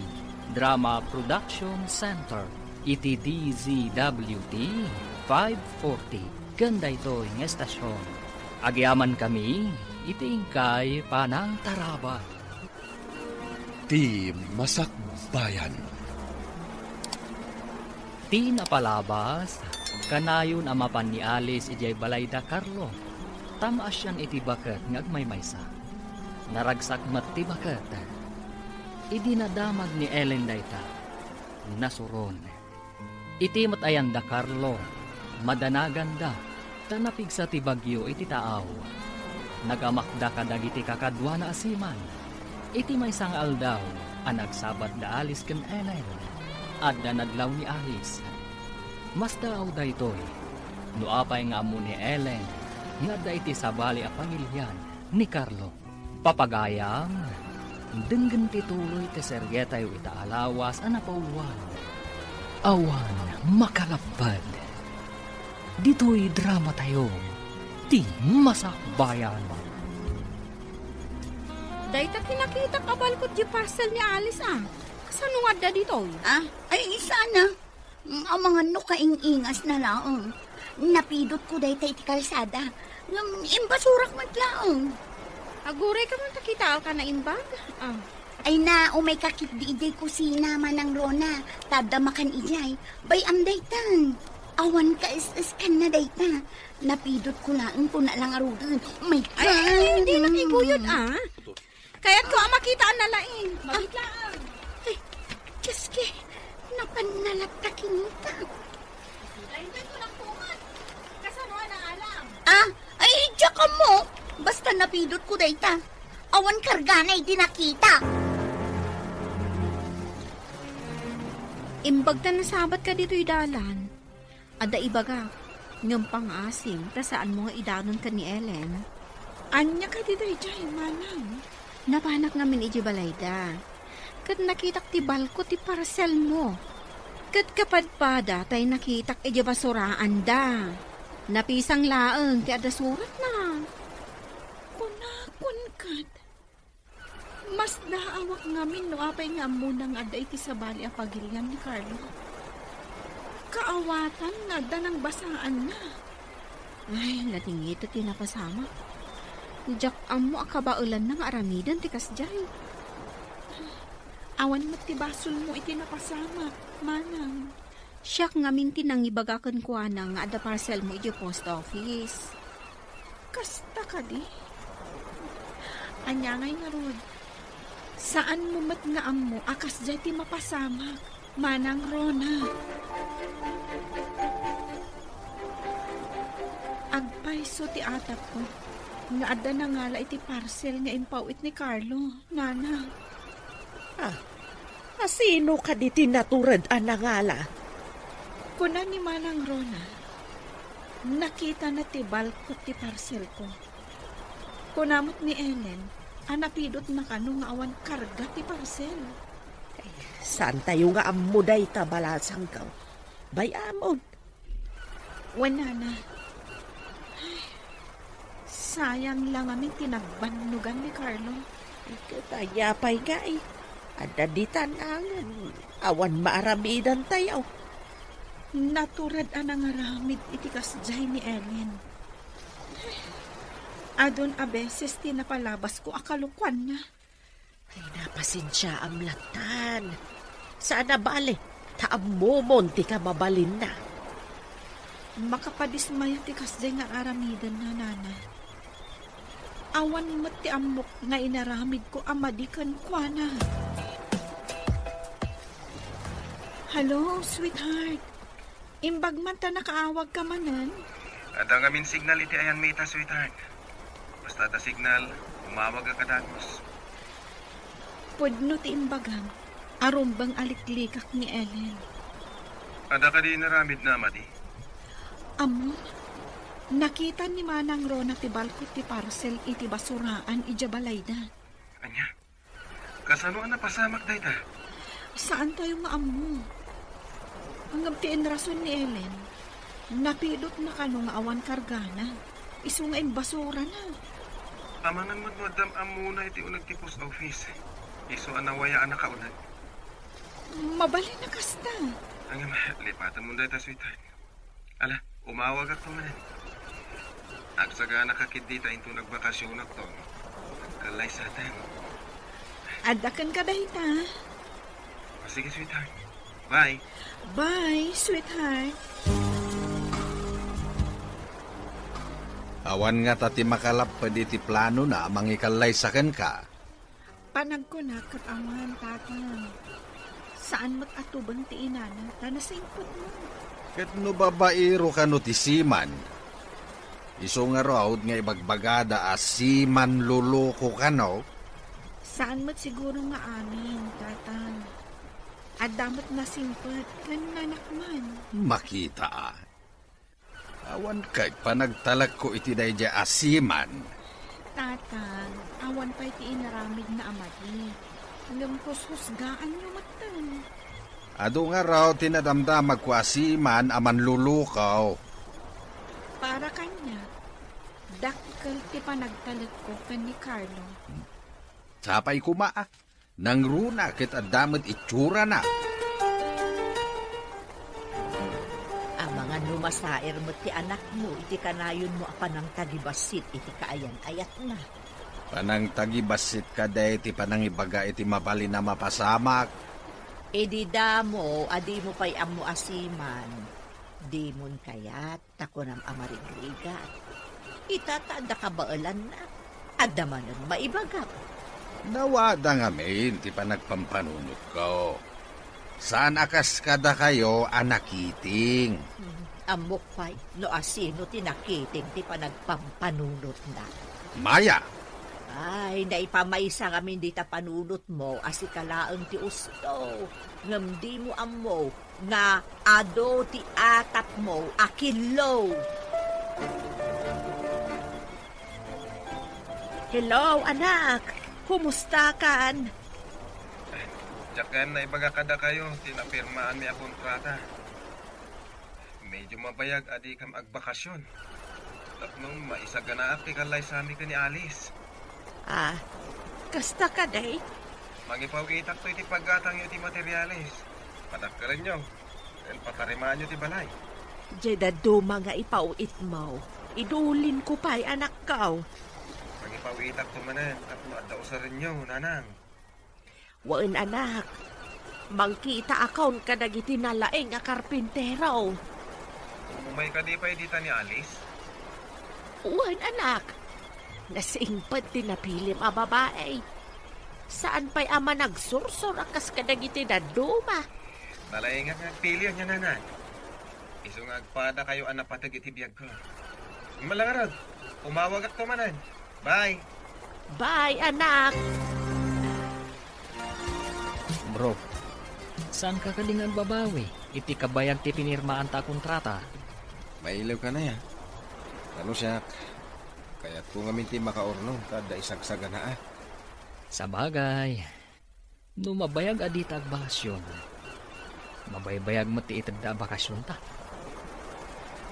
Drama Production Center, iti DZWT 540. Ganda ito ng estasyon. Agyaman kami, iti ingkay panang taraban. Ti Masakbayan. Ti napalabas, kanayon amapan ni Alice ijay balay da Carlo. Tamaas yan iti bakat ng agmaymaysa. Naragsak mat ti bakat. Idinadamag ni Ellen dayta. Nasuron. Iti matayan da Carlo. Madanagan da. Tanapig sa ti bagyo iti taaw. Nagamakda kadag iti kakadwa na asiman. Iti may sang aldaw. Anagsabat da Alice ken Ellen. Adda nadlaw ni Alice. Mas daaw da ito'y. Nuapay nga mo ni Ellen. Nga da iti sabali a pamilyan ni Carlo. Papagayam, denggan tituloy te seryetay ita alawas anapauluan. Awan makalapad. Dito'y drama tayo, ti masakbayan. Day ta kinakita kabalkot di parcel ni Alice Kasano nga da ditoy? Ay, sana. Ang mga nukaingas na laong. Napidot ko day ta iti kalsada. Imbasurak matlaong. Aguray ka man takita ka na imbag? Ay na, umay kakit di ijay kusina manang Rona. Tadamakan ijay. Bay am daytan. Awan ka is kan na dayta. Napidot ko laang po na lang arudin. Oh my God. Ay, hindi makiguyod Kaya't ko makita ang nalain. Magitlaan. Ay, Kiske, napanalatakin ka. Laindan ko ng tungat. Kasano na alam? Ay, diyak ka mo. Basta napidot ko dayta. Awan karganay di nakita. Imbag na nasabat ka dito'y dalan. Ada ibaga, ngam pang-asim, ta saan mo nga idanon ka ni Ellen? Anya ka di day manang. Napanak ngamin ijibalayda. Kat nakitak ti balko ti parcel mo. Kat kapadpada tay nakitak ijibasuraan da. Napisang laeng ti adasurat na. Kunakon kat. Mas naawak ngamin no apay nga munang ada iti sabali a pagilian ni Carlo. Kaawatan nga da ng basaan na. Ay, natingit ti napasama. Diyak amo akabaulan ng aramidan ti kasjay. Awan mo ti basol mo iti napasama, manang. Siyak ngamin tinangibagakan ko nga ada parcel mo iti post office. Kasta ka di. Anya ngay nga rod. Saan mo mat nga amo akas jay ti mapasama, manang Rona. Agpaiso ti atap ko. Nga ada na ngala iti parcel nga impawit ni Carlo, nana. Sino ka di tinaturad anangala? Kuna ni manang Rona, nakita na ti balkot ti parcel ko. Kunamot ni Ellen, anapidot na kano nga awan karga ti parcel. Saan tayo nga amuday tabalasang ka? bayamon. Wala na. Ay, sayang lang aming tinagbanugan ni Carlo. Katayapay nga eh. Adaditan ang awan maaramidan tayo. Naturad anang aramid itikas jay ni Ellen. Adon a beses tinapalabas ko akalukwan na. Ay, napasensya ang latan. Sana bale, taamomon ti ka mabalin na. Makapadismaya tikas jay nga aramidan na nana. Awan mo't ti amok nga inaramid ko amadikan kwa na. Hello, sweetheart. Imbag man ta nakaawag ka manan. Ada nga min signal iti ayan mita, sweetheart. Basta da signal, umawag ka kadagos. Pudno ti imbagang, arumbang aliklikak ni Ellen. Ada ka di naramid na, Madi. Amon, nakita ni Manang Rona ti balkot ti parcel iti basuraan iti balayda. Anya? Kasano na pasamak day ta? Saan tayo maamo? Hanggang ti rason ni Ellen, napidot na kanong awan kargana. Isu nga basura na. Amangan mo madam amuna iti unag ti post office. Iso anawaya anak kaunag. Mabali na kasta. Ang lipatan mo day ta, sweetheart. Ala, umawag ako manan. Agsaga nakakit dita into nagbakasyon ako. Kalay sa atin. Adakan ka dahita. Sige, sweetheart. Bye. Bye, sweetheart. Awan nga tati makalap pa di ti plano na mangikalay sa ken ka. Panag ko na kataman, tatang. Saan mo't atubang ti inanan? Tanasingpot mo. Ket no babaero ka no ti siman. Iso nga raw nga ibagbagada a siman luloko ka no. Saan mo't siguro nga amin, tatang? At damot na simpot, kananak man. Makita ah. Awan kay panagtalag ko iti dayjay asiman. Tatang, awan pa iti inaramid na amati. Hanggang kushusgaan nyo matan. Ado nga raw tinadamdamag ko asiman aman lulukaw. Para kanya, dakkel ti panagtalag ko kan ni Carlo. Sapay kumaa. Nang runa kit adamot itsura na. Ang mga numasair mo ti anak mo, iti kanayon mo apan ang tagibasit, iti kaayan ayat na. Panang tagibasit ka day ti panang ibaga iti mapali na mapasamak. E di damo, adi mo pa'y amo asiman. Di mon kayat, tako ng amarigrigat. Itatada ka baalan na, adamanan maibagap. Nawada nga main ti panagpampanunot ko. Saan akas kada kayo anakiting? Amok pa'y, no asino tinakiting ti panagpampanunot na. Maya, Ay, naipamaysa kami di ta panunot mo, asikalaang ti usto. Ngam di mo amo, nga ado ti atap mo, akilo. Hello, anak. Kumusta kan? Diyan na ibaga kada kayo, tinapirmaan mi a kontrata. Medyo mabayag adi kam agbakasyon. Tapnong maisaganaak ti kalay sa amin ka ni Alice. Ah, kasta ka day? Magipawitak to iti paggatang iti materyales. Padakkaran nyo. Then patarimaan nyo ti balay. Jeda duma nga ipauit mo. Idulin ko pa'y anak kao. Magipawitak to manan at maadaw sa rin nyo, nanang. Waan anak. Mangkita akon ka dagiti nalaeng nga karpintero. Umay ka di pa edita ni Alice? Waan anak. Nasingpad tinapilim a babae. Saan pa'y ama nagsursur akas ka dagiti na duma? Nalaing nga nagpili niya, nanang. Iso nga agpada kayo anak patag iti biyag ko. Malangarad, umawag at manan. Bye! Bye, anak. Bro, saan ka kalingan babawi? Iti kabayag ti pinirmaan ta kontrata. Mailaw ka na ya. Ano siya? Kaya't kung amin ti makaorno, kada isagsaga na ah. Sa bagay, numabayag adita ag bakasyon. Mabaybayag mo ti itad da bakasyon ta.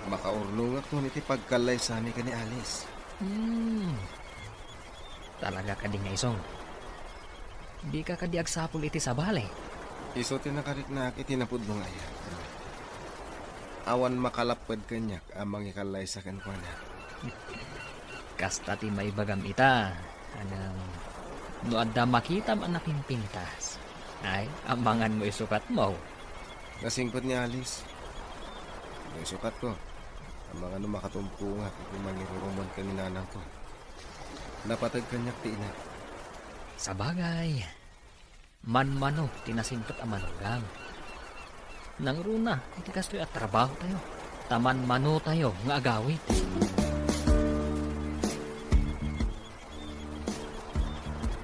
Makaurnungak to iti pagkalay sa amin ka ni Alice. Talaga ka di nga isong. Di ka kadi agsapol iti sa balay. Iso tinakariknak itinapod mo nga yan. Awan makalapad kanyak amang ikalay sa kankwana. Kasta ti may bagam ita. Anang no adda makitam ang napimpintas. Ay, amangan mo isukat mo. Nasingkot ni Alice. Yung sukat ko. Ang mga makatumpo nga kung mangiruruman ka ni nanang ko. Napatag kanyak ti ina. Sa bagay, manmano tinasingkot ang manugang. Nang runa, iti kastoy at trabaho tayo. Taman mano tayo nga agawit.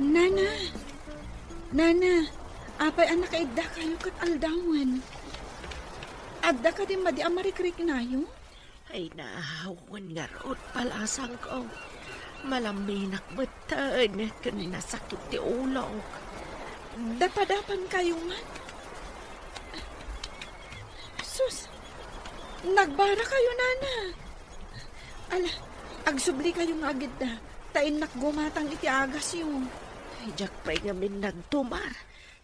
Nana! Nana! Apay anak kaidda kayo kat aldawan. Adda ka din madi amarikrik na yun? Ay nahawan nga root palasang ko. Malaminak batan kan nasakit ti ulo. Dapadapan kayo nga. Sus! Nagbara kayo, Nana! Ala, agsubli kayo nga agad na. Tain nakgumatang iti agas yun. Ay, jak pa'y ngamin nagtumar.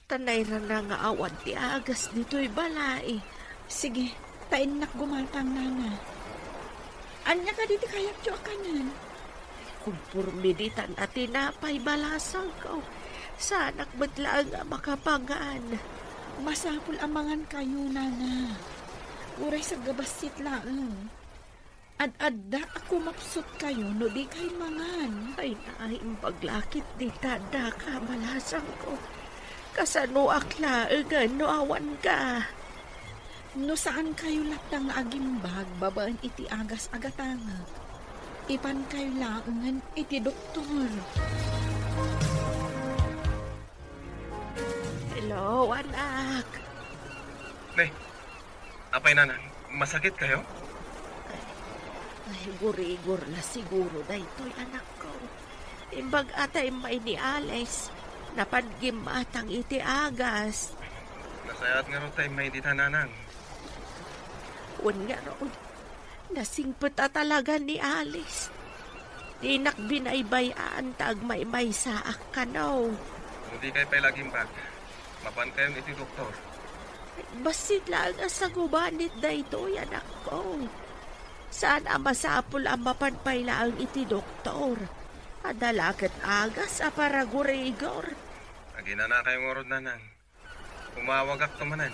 Tanay na na nga awan ti agas dito'y balay. Sige, tain nakgumatang, Nana. Anya ka diti kayap tiyo akanan. Kung purmiditan at tinapay balasang ko. Sanak batlaan nga makapangaan. Masapul amangan kayo, Nana. Uray sa gabasit lang. Ad-adda ako mapsot kayo no di kay mangan. Ay naing paglakit di tada ka balasang ko. Kasano aklaagan no awan ka. No saan kayo latang agimbag babaan iti agas agatanga. Ipan kayo laangan iti doktor. Hello, anak. Nay, apay nanang, masakit kayo? Ay, gurigor na siguro na ito'y anak ko. Imbag atay may ni Alex. Napangim atang iti agas. Nasayat nga rin tayo may dita nanang. Un nga roon. Nasingpot talaga ni Alice. Tinak binaybayaan tag may sa akanaw. Hindi kayo pa'y laging bag. Mapan kayo iti doktor. Basit lang sa gubanit na ito, anak ko. Saan ang masapul ang mapanpailaang iti doktor? Adalagat agas a para gurigor. Agina na kayo ngorod nanang. Umawag ak tumanan.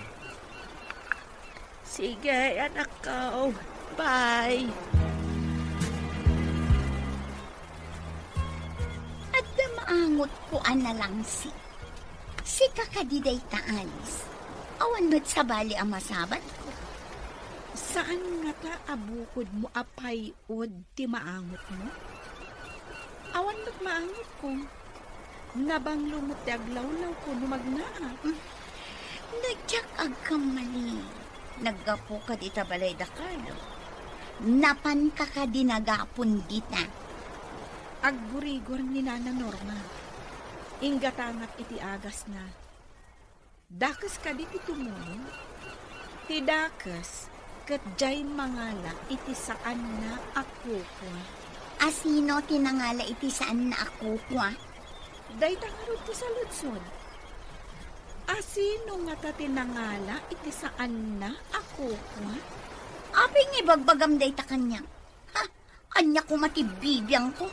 Sige, anak ko. Bye. At na maangot ko na lang si kakadiday ta Alice. Awan ba't sa bali ang masabat ko? Saan nga ta abukod mo apay od ti maangot mo? Awan ba't maangot ko? Nabang lumot ti aglawlaw ko numagnaa. Nadyak agkamali. Naggapo ka dita balay da Carlo. Napan ka ka dinagapon dita. Aggurigor ni Nana Norma. Inggatangat iti agas na. Dakas ka di tumuno. Ti dakas, kat jay mangala iti saan na ako ko. Asino tinangala iti saan na ako kwa? Day tangarod ti sa lutsod. Asino nga ta tinangala iti saan na ako kwa? Aping ibagbagam day ta kanya. Ha? Anya ko matibibiyang ko.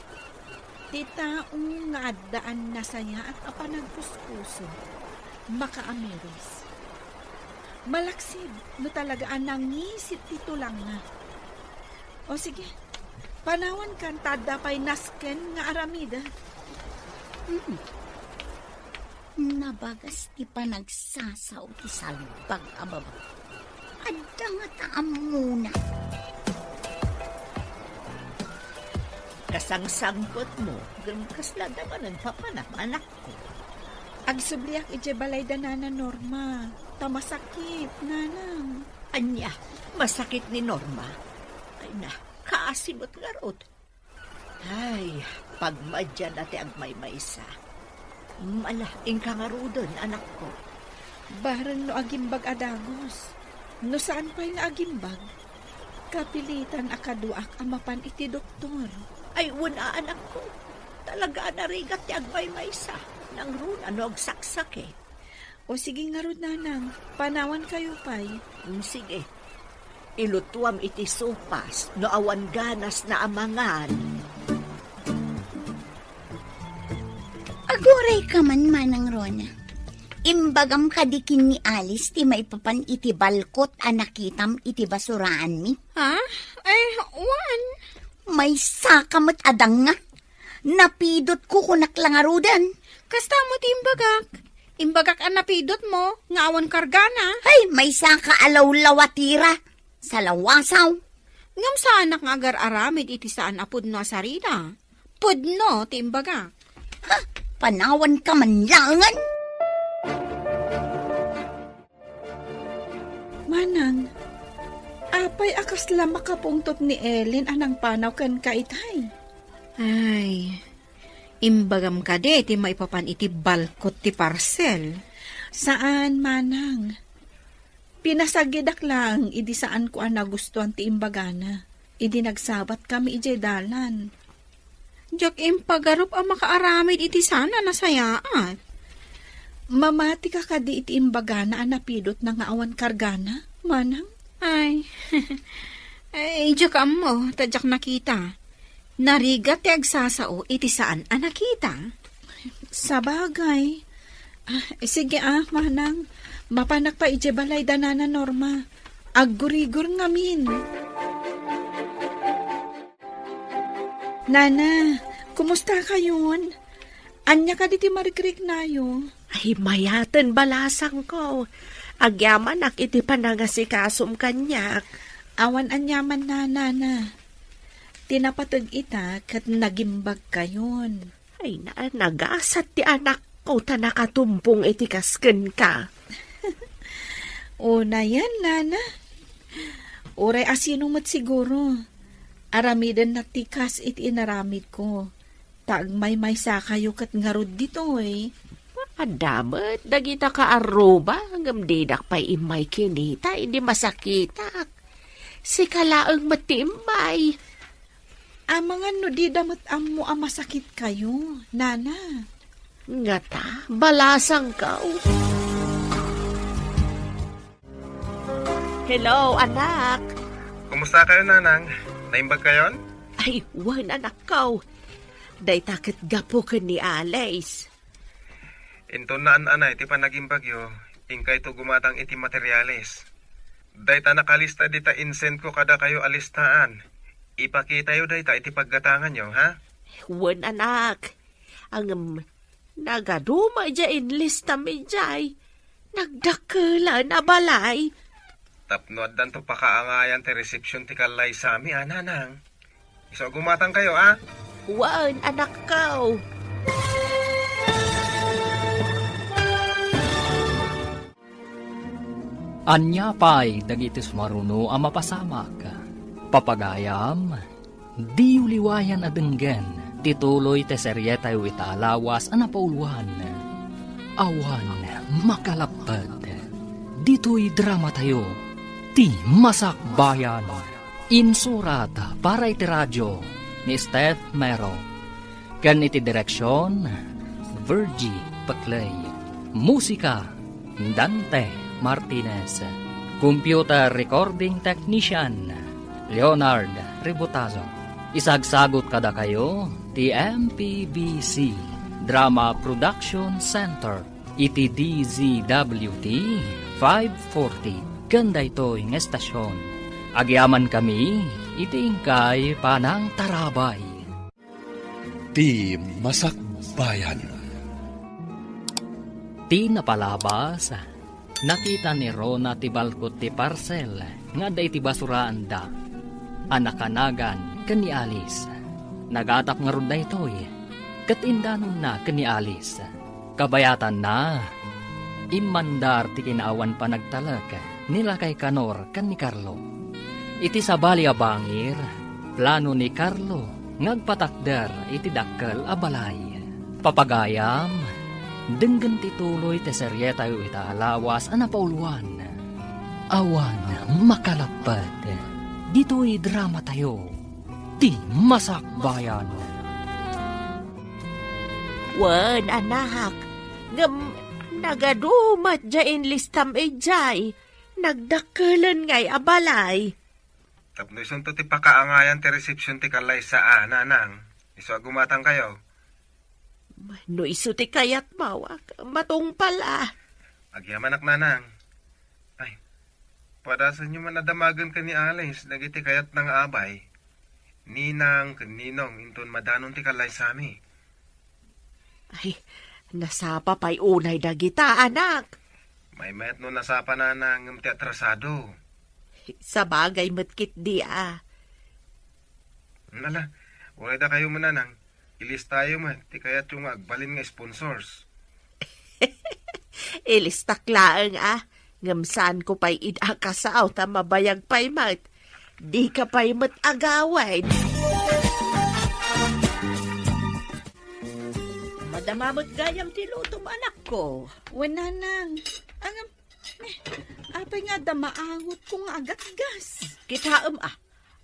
Ti taong nga addaan na saya at apanagpuspuso. Maka-ameris. Malaksid, no talaga nangisip tito lang na. O sige, panawan kan tada pa'y nasken nga aramida. Nabagas ti pa nagsasaw ti salbag ababa. Adda nga taam muna. Kasangsangkot mo, kasla naman ang papanap, anak ko. Agsubliak ije balay da Nana Norma. Tamasakit, nanang. Anya, masakit ni Norma. Ay na, kaasimot nga rot. Ay, pagmadyan ati ang may maysa. Malaing ka nga rodon, anak ko. Barang no agimbag adagos. No saan pa'y nga agimbag? Kapilitan akaduak amapan iti doktor. Ay, wala anak ko. Talaga narigat ti agbay maysa. Nang runa no agsaksak eh. O sige nga rod nanang, panawan kayo pa'y. Sige. Ilutuam iti sopas no awan ganas na amangan. Aguray ka man, Manang Rona. Imbagam kadikin ni Alice ti maipapan iti balkot a nakitam iti basuraan mi. Ha? Ay, wan. May sakamot adang nga. Napidot ko kunak lang arudan. Kasta mo ti imbagak. Imbagak ang napidot mo, nga awan kargana. Ay, may saka alaw-lawatira. Sa lawasaw. Ngam sa anak nga agar aramid iti saan apod no sarina. Pudno ti imbagak. Ha, panawan ka man langan. Manang, apay akas la makapungtot ni Ellen anang panaw kan kaitay. Ay, imbagam ka de, ti maipapan iti balkot ti parcel. Saan, Manang? Pinasagidak lang, idi saan ko ang nagustuhan ti imbagana. Idi nagsabat kami ije dalan. Diyak impagarup ang makaaramid iti sana nasayaat. Mamati ka kadi iti imbagana ang napidot na nga awan kargana, Manang? Ay, ay, diyak mo, tadyak nakita. Narigat ti agsasao iti saan ang nakita. Sa bagay. Sige Manang. Mapanak pa ije balay danana Norma. Aggurigur ngamin. Nana, kumusta kayon? Anya ka diti marikrik nayo? Ay, mayatan balasang ko. Agyaman ak iti panangasikasom kanyak. Awan anyaman na, Nana. Tinapatag ita kat nagimbag kayon. Ay, nagasat ti anak ko ta nakatumpong iti kasken ka. Una yan, Nana. Oray asino mo't siguro. Aramidan na tikas iti inaramid ko. Taagmay may sa kayo kat ngarod dito eh. Adamat, dagita ka aruba, hanggang didak pa imay kinita, hindi masakitak. Si kalaang matimbay. Mga no di damat amo ang masakit kayo, Nana. Ngata, balasang ka. Hello, anak. Kumusta kayo, Nanang? Naimbag kayon? Ay, wan anak ko. Day takit gapo ka ni Alice. Into naan anay, ti pa naging bagyo, ingkay to gumatang iti materyales. Day ta nakalista di ta insend ko kada kayo alistaan. Ipakita yo day ta iti paggatangan nyo, ha? Wan anak. Ang nagaduma dya inlista mi jay. Nagdakala na balay. Tapno dan to pakaangayan ti reception ti kalay sami, Nanang. So gumatang kayo, ha? Wan anak ko. Anya pa'y dagitis maruno ang mapasamak. Papagayam, di uliwayan adenggen, tituloy te seryetay witalawas ang napauluhan. Awan makalapad, dito'y drama tayo, ti Masak Bayan. Insurat para iti radyo ni Steph Mero. Kan iti direksyon, Virgie Paclay. Musika, Dante Martinez. Computer Recording Technician, Leonard Ributazo. Isagsagot kada kayo, ti MPBC Drama Production Center, iti DZWT 540. Ganda ito'y ng estasyon. Agyaman kami, iti ingkay panang tarabay. Ti Masak Bayan. Ti napalabas, nakita ni Rona ti balkot ti parcel, nga da iti basuraan da. Anakanagan kani Alice. Nagatap nga ron da ito'y, katindanon na kani Alice. Kabayatan na, imandar ti kinaawan pa nagtalag, nila kay Kanor kan ni Carlo. Iti sabali a bangir, plano ni Carlo, ngagpatakder iti dakkel a balay. Papagayam, Denggan tituloy te serye tayo italawas ana pauluan. Awan makalapad. Dito'y drama tayo. Ti Masakbayan. Wan, anak. Nagadumat dyan listam ejay. Nagdakalan ngay abalay. Tapno isang to ti pakaangayan ti resepsyon ti kalay sa nanang. Iso agumatang kayo. No iso ti kayat mawak. Matong pala. Agyaman ak nanang. Ay, padasan nyo man nadamagan ka ni Alice, nagiti kayat ng abay. Ninang, kaninong, inton madanon ti kalay sa ami. Ay, nasapa pa'y unay dagita, anak. May met no nasapa na ng ti atrasado. Sa bagay matkit di Nala, wala da kayo mananang. Ilis tayo man, ti kayat yung agbalin nga sponsors. Ilistaklaan Ngamsaan ko pa'y idakasaw ta mabayag pa'y mat. Di ka pa'y matagawin. Madamamot gayam ti lutom anak ko. Wananang. Apay nga damaangot kong agat-gas. Kitaam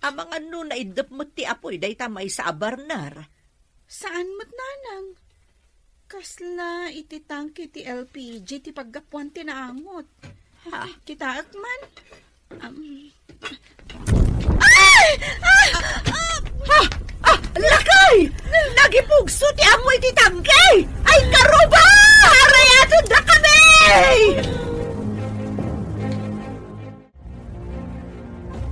amang ano na idap mo ti apoy day tamay sa abarnar. Saan mo't nanang? Kasla ititangki ti LPG ti paggapuan ti naangot. Ha? Kitaak man. Lakay! Nagipugso ti amoy ti tangkay! Ay karuba! Harayatod na kami!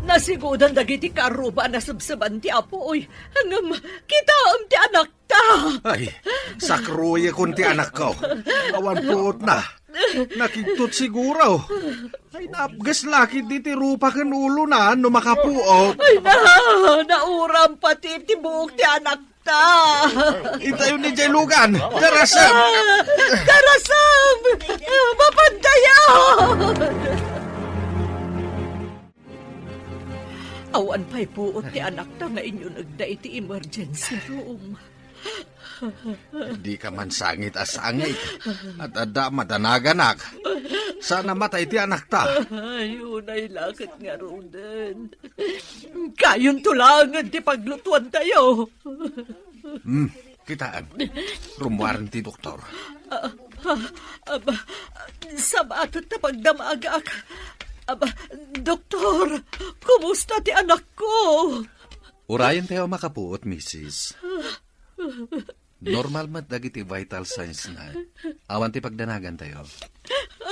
Nasigudan dagiti karuba na sabsaban ti apoy. Hanggang kita ti anak ta. Ay, sakruye kun ti anak ko. Awan puot na. Nakiktot siguro. Ay, naapgas laki di ti rupa ken ulo na no makapuot. Ay nauram pati ti buok ti anak ta. Itayo ni Jay Lugan. Darasam! Karasam! Mapantayan! Awan pa'y puot ti anak ta nga inyo nagday ti emergency room. Di ka man sangit asangit. At ada madanaganak. Sana matay ti anak ta. Ayun ay lakit nga roden. Kayon tulangan ti paglutuan tayo. Kitaan. Rumuaran ti doktor. Sa batot na pagdamagak. Doktor, kumusta ti anak ko? Urayan tayo makapuot, Mrs. Normal mat dagiti vital signs na. Awan ti pagdanagan tayo.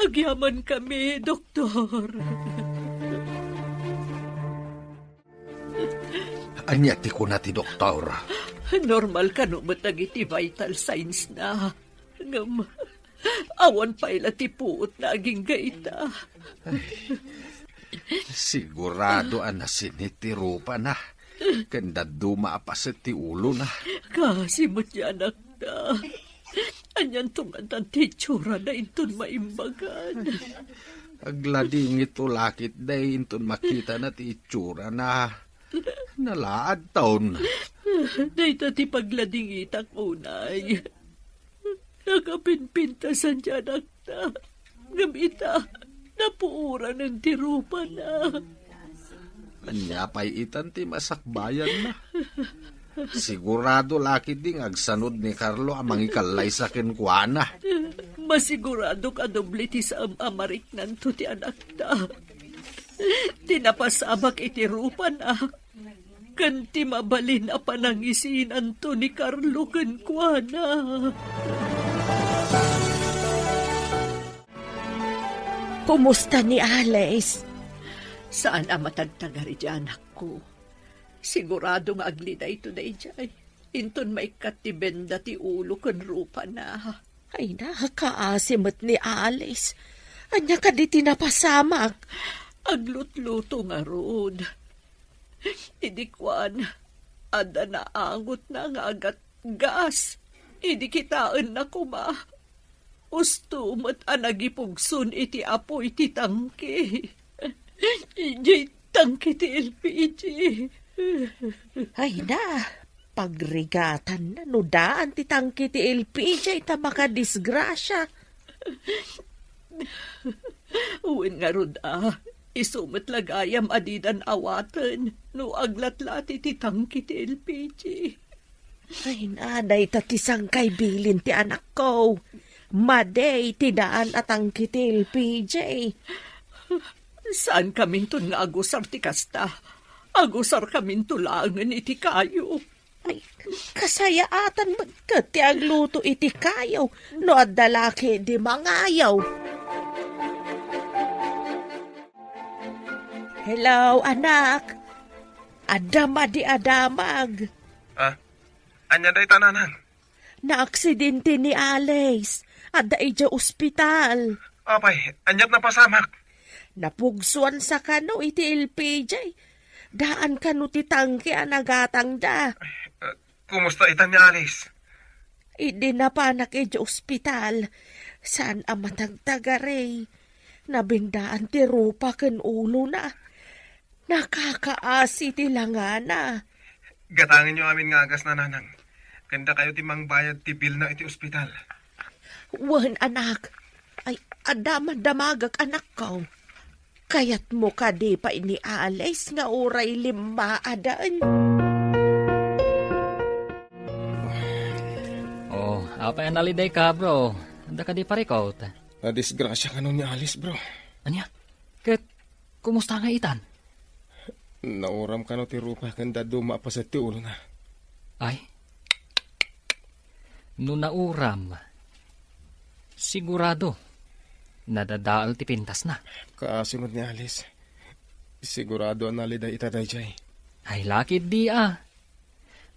Agyaman kami, doktor. Anya ti ko na ti doktor. Normal ka no dagiti vital signs na. Ngam, awan pa ila ti puot na aging gaita. Sigurado anasinitiro pa na. Kanda dumaapasit ti ulo na. Kasi mo ti anak na. Anyan tungan ti tsura na inton maimbagan. Aglading ito lakit day inton makita na ti itsura na. Nalaad taon. Dahita ti paglading itak unay. Nakapinpintasan ti anak na. Gamita, napuura ng tirupa na. Anyapay itan ti Masakbayan na. Sigurado lakit ding agsanod ni Carlo amang ikalay sa kenkwana. Masigurado ka doble ti sa amarik nanto ti anak ta. Tinapasabak iti rupa na. Kanti mabalin a panangisin anto ni Carlo kenkwana. Kumusta ni Alice? Saan ang matagtagari di anak ko? Sigurado nga aglida ito na ijay. Inton maikat ti benda ti ulo kan rupa na. Ay nakakaasimot ni Alice. Anya ka di tinapasamak. Aglutluto nga rood. Idikwan, ada na angot na nga agat gas. Idikitaan na kuma. Ustumot anagipugsun iti apo iti tangke. Iti tangke ti LPG. Ay na, pagrigatan na no daan ti tangki ti LPJ ta makadisgrasya. Uwin nga rod isumat lagayam adidan awatan no aglatlati ti tangki ti LPG. Ay naday tatisang kay bilin ti anak ko. Maday ti daan at tangki ti LPJ. Saan kamintun nga agusar ti kasta? Agusar kamintun langan iti kayo. Ay, kasayaatan magkat ti agluto iti kayo. No adalaki di mangayaw. Hello, anak. Adama di adamag. Anya day tananan. Naaksidente ni Alice. Adda ija ospital. Apay, anyat na pasamak. Napugsuan sa kano iti LPJ. Daan kano ti tangke anagatang da. Kumusta itan ni Alice? Idi na panak ija ospital. Saan amatang tagaray. Nabindaan ti rupa ken ulo na. Nakakaasi ti langana. Gatangin nyo amin nga agas na nanang. Ganda kayo timang bayad ti bill na iti ospital. Wan anak. Ay adamag-damagag anak ko. Kayat mo ka di pa ini Alice nga oray 5 adaan. Oh, apa yan naliday ka, bro? Anda ka di parikot. Nadisgrasya ka nun ni Alice, bro. Anya? Ket, kumusta nga itan? Nauram ka no ti rupa kanda duma pa sa ti ulo na. Ay, no nauram, sigurado, nadadaal ti pintas na. Kaasimot ni Alice. Sigurado naliday itaday jay. Ay, lakid di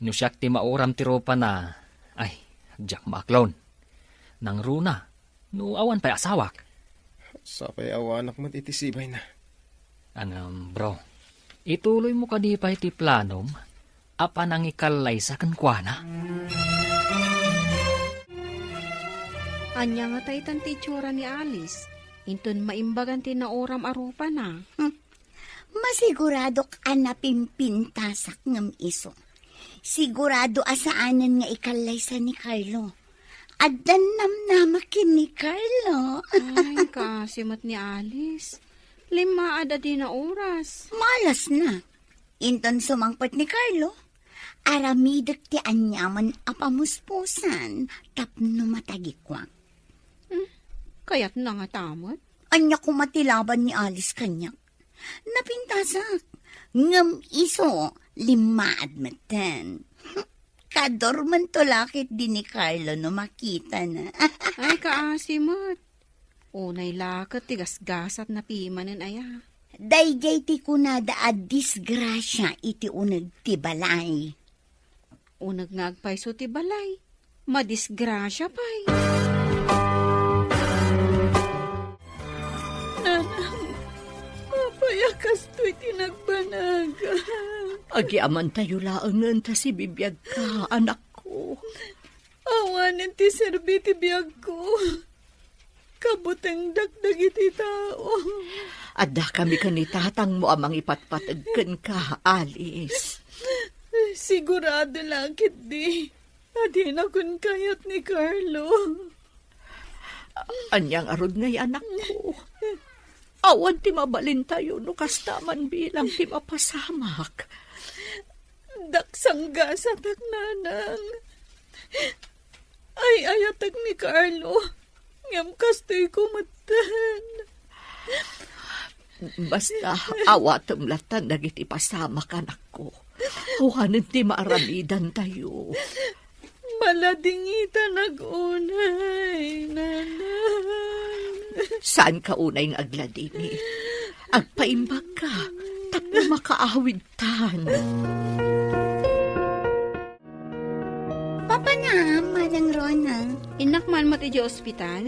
No siyak ti mauram ti ropa na, ay, Jack Maklon. Nang runa, no awan pa'y asawak. Sapay awanak mat itisibay na. Bro, ituloy mo ka di pa iti planom, apa nang ikalay sa kankwana? Anya nga tayo tan ti itsura ni Alice. Inton maimbagan ti naoram arupa na. Masigurado ka na pimpintasak ngam iso. Sigurado asaanan nga ikalay sa ni Carlo. Adan namnamakin ni Carlo. Ay, kasimot ni Alice. 5 ada di na oras. Malas na. Inton sumangpot ni Carlo. Aramidak ti anyaman apamuspusan tapno matagikwang. Kaya't na nga tamot. Anya kumatilaban ni Alice kanyak. Napintasak. Ngam iso 5 admatan. Kadorman to lakit din ni Carlo no makita na. Ay, kaasimot. Unay lakat tigasgasat na pimanen aya. Dayjay ti kunada a disgrasya iti unag ti balay. Unag ngagpay so ti balay. Madisgrasya pa'y. Nanang, mapayakas to'y tinagbanaga. Agyaman tayo laangan ta si bibiyag ka, anak ko. Awanin ti serbi ti biyag ko. Kabuteng dagdag iti tao. Adda kami kanitatang mo amang ipatpatagkan ka, Alice. Sigurado lang kit di. Adi na kun kayat ni Carlo. Anyang arod ngay anak ko. Awan ti mabalin tayo no kastaman bilang ti mapasamak. Daksang gasatak nanang. Ay ayatag ni Carlo. Ngam kastoy kumatan. Basta awatem latan dagiti pasamak anak ko. Huhanin ti maaramidan tayo. Maladingita nag-unay, nanang. Saan ka unay ng agladini? Agpaimbag ka, tapno makaawid tan. Papa na, Manang Rona. Inakman mo't iti ospital?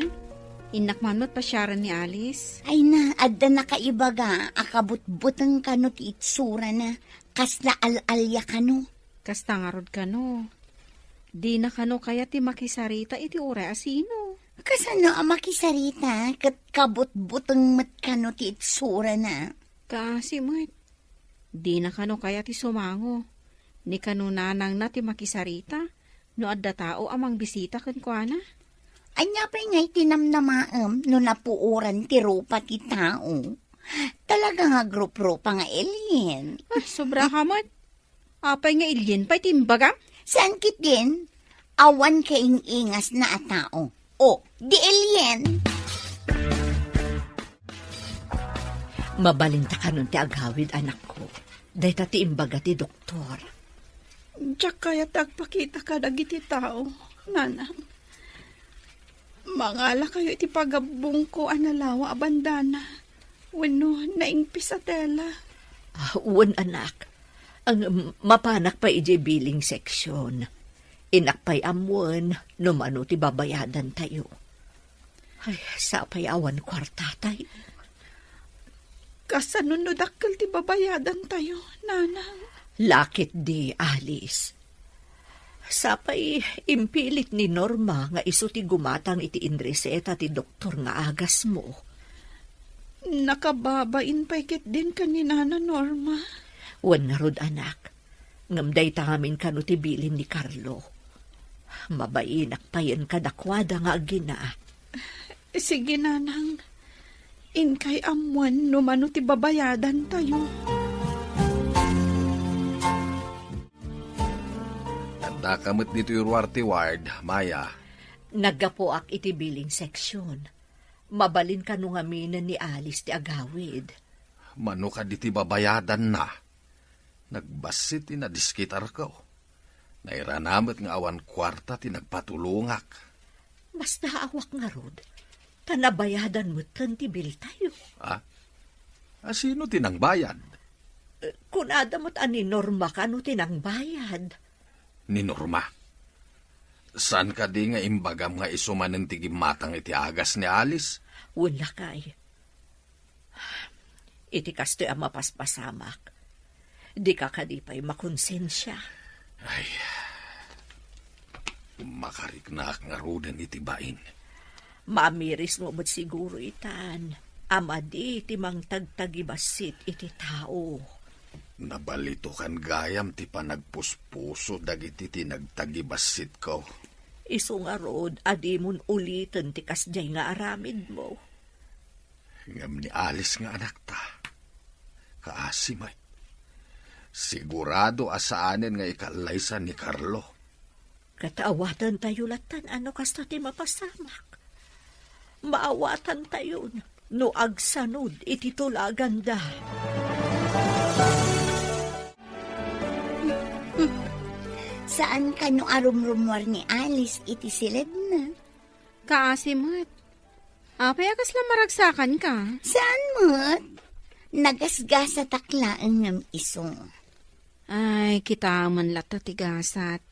Inakman mo't pasyaran ni Alice? Ay na, adda na kaibaga, akabut-butang kano ti itsura na, kasla al-alya kano. Kastangarod ka no. Di na kano kaya ti makisarita iti ora asino. Kasano ang makisarita, kat kabut-butang mat kano ti itsura na. Kasi mo't. Di na kano kaya ti sumango. Ni kanunanang na ti makisarita, no adda tao amang bisita kun kuana. Anya pa ngay tinamnamaam no napuuran ti rupa ti tao. Talaga nga grup-rupa nga alien. Ay, sobra kamot. Apay nga ilyin pa'y timbaga. Saan kit din? Awan kaing ingas na a tao. O, di alien. Mabalinta ka nun ti agawid, anak ko. Dahil ti imbaga ti doktor. Diyak kaya tagpakita ka dagiti tao, nanang. Mangala kayo iti pagabong ko analawa abandana. Wano, naingpis sa tela. Uwan, anak. Ang mapanak pa iji billing section. Inakpay amuan, numano ti babayadan tayo. Ay, sapay awan kwarta tayo. Kasanunod akal ti babayadan tayo, nanang. Lakit di, Alice. Sapay impilit ni Norma nga iso ti gumatang iti inreseta ti doktor nga agas mo. Nakababain pa ikit din kanina na Norma. Wan nga rod, anak. Ngamday tangamin ka no ti bilin ni Carlo. Mabainak pa yan kadakwada nga agina. Sige, nanang. Inkay amuan numano ti babayadan tayo. Tanda kamot dito yung Ruarte Ward, Maya. Nagapoak iti billing section. Mabalin ka nung aminan ni Alice ti agawid. Mano ka diti babayadan na. Nagbasit ti nadiskitar ko. Nairanamot nga awan kwarta ti nagpatulungak. Mas naawak nga rod. Tanabayadan mo ti bill tayo. Sino tinang bayad? Kung adamot ani Norma ka no tinang bayad. Ni Norma. San ka di nga imbagam nga isumanen ti gimatang iti agas ni Alice? Wala kay. Iti kastoy ang mapaspasamak. Di ka kadipay makonsensya. Ay, makariknak nga roden iti bain. Mamiris mo ba't siguro itan? Ama di timang tagtagibasit iti tao. Nabalito kan gayam ti panagpuspuso dagiti ti nagtagibasit ko. Iso nga rod, adimon ulitin ti kasjay nga aramid mo. Ngam ni Alice nga anak ta. Kaasimay. Sigurado asaanen nga ikalaysan ni Carlo. Kataawatan tayo latan, ano kasta ti mapasamak. Maawatan tayo, no agsanod iti tulaganda. Saan ka no arumrumwar ni Alice iti silid na? Kaasimot. Apay akas lang maragsakan ka. Saan mo't? Nagasgasa taklaan ng iso. Ay, kita man lata tigasat.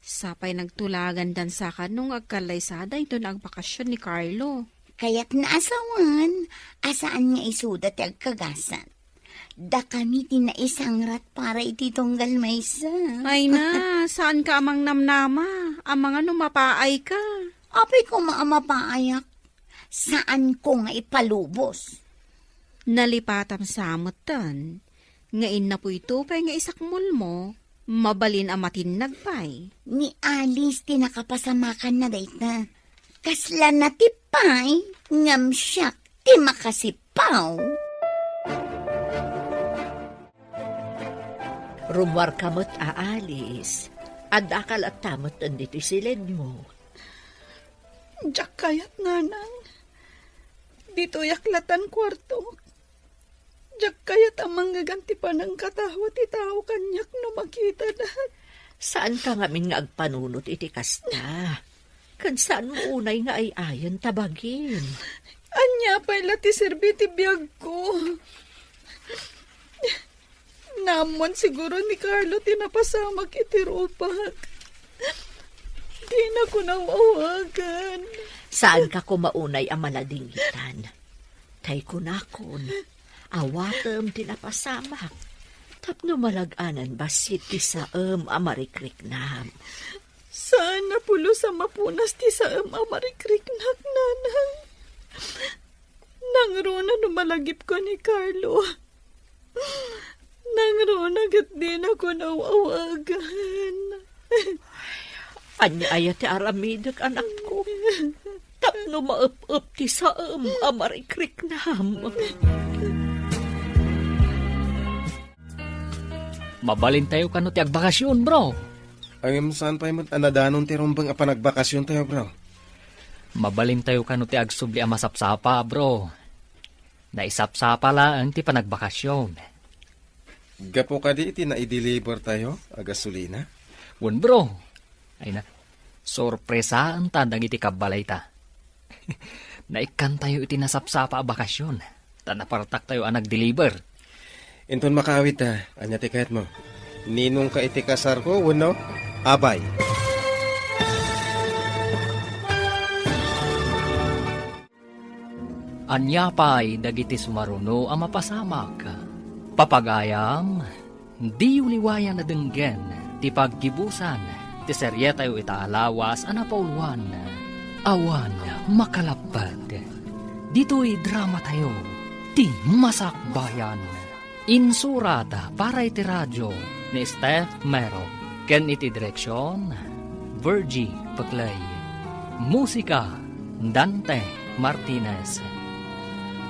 Sapay nagtulagan dan sa kanong agkalaysada ito na agbakasyon ni Carlo. Kaya't naasawan, asaan nga isuda ti agkagasat. Da kami tinaisangrat para iti tunggal maysa. Ay na, saan ka amang namnama? Amang ano mapaay ka? Apay ko maamapaayak. Saan ko nga ipalubos? Nalipatam samutan. Ngain na po ito pa'y nga isakmul mo, mabalin amatin nagpay. Ni Alice tinakapasamakan na dayta. Kasla na tipay, ngam siyak ti makasipaw. Rumwar kamot aalis, adakal at tamot anditi silid mo. Diyak kaya't nanang. Dito yaklatan kwarto. Diyak kaya't ang manggaganti pa ng katawa ti tao kanyak no makita na. Saan ka ngamin nga agpanunot iti kasta? Kan saan mo unay nga ay ayon tabagin? Anya pa'y lati serbi ti biyag ko. Namon siguro ni Carlo tinapasamak iti rupak. Di na ko nawawagan. Saan ka kumaunay ang maladingitan? Tay kunakon, awatem tinapasamak. Tapno malaganan basit ti saem amarikriknam. Saan na pulo sa mapunas ti saem amarikriknak, nanang? Nangruna no malagip ko ni Carlo. Nangro nagat din ako nawawagan. Anya ayat ti aramidag anak ko. Tapno maup-up ti saam amarikrik na ham. Mabalin tayo kano ti agbakasyon, bro. Ang saan pa yung anadanon ti rumbang apanagbakasyon tayo, bro. Mabalin tayo kano ti agsubli a masapsapa, bro. Naisapsapa lang ti panagbakasyon. Gapo ka di iti na i-deliver tayo, a gasolina? Wen, bro. Ay na, sorpresaan tandang iti kabalay ta. Naikan tayo iti nasapsapa a bakasyon. Tanapartak tayo ang nag-deliver. Inton makawit anya ti kahit mo. Ninong ka iti kasar ko, wano? Abay. Anya pa'y dagiti sumaruno ang mapasamak. Papagayam, di uliwayan na denggen, ti paggibusan, ti seryeta yu itaalawas anapauluan. Awan makalapad. Dito'y drama tayo, ti masakbayan. Insurada para iti radyo ni Steph Mero. Ken iti direksyon, Virgie Paclay. Musika, Dante Martinez.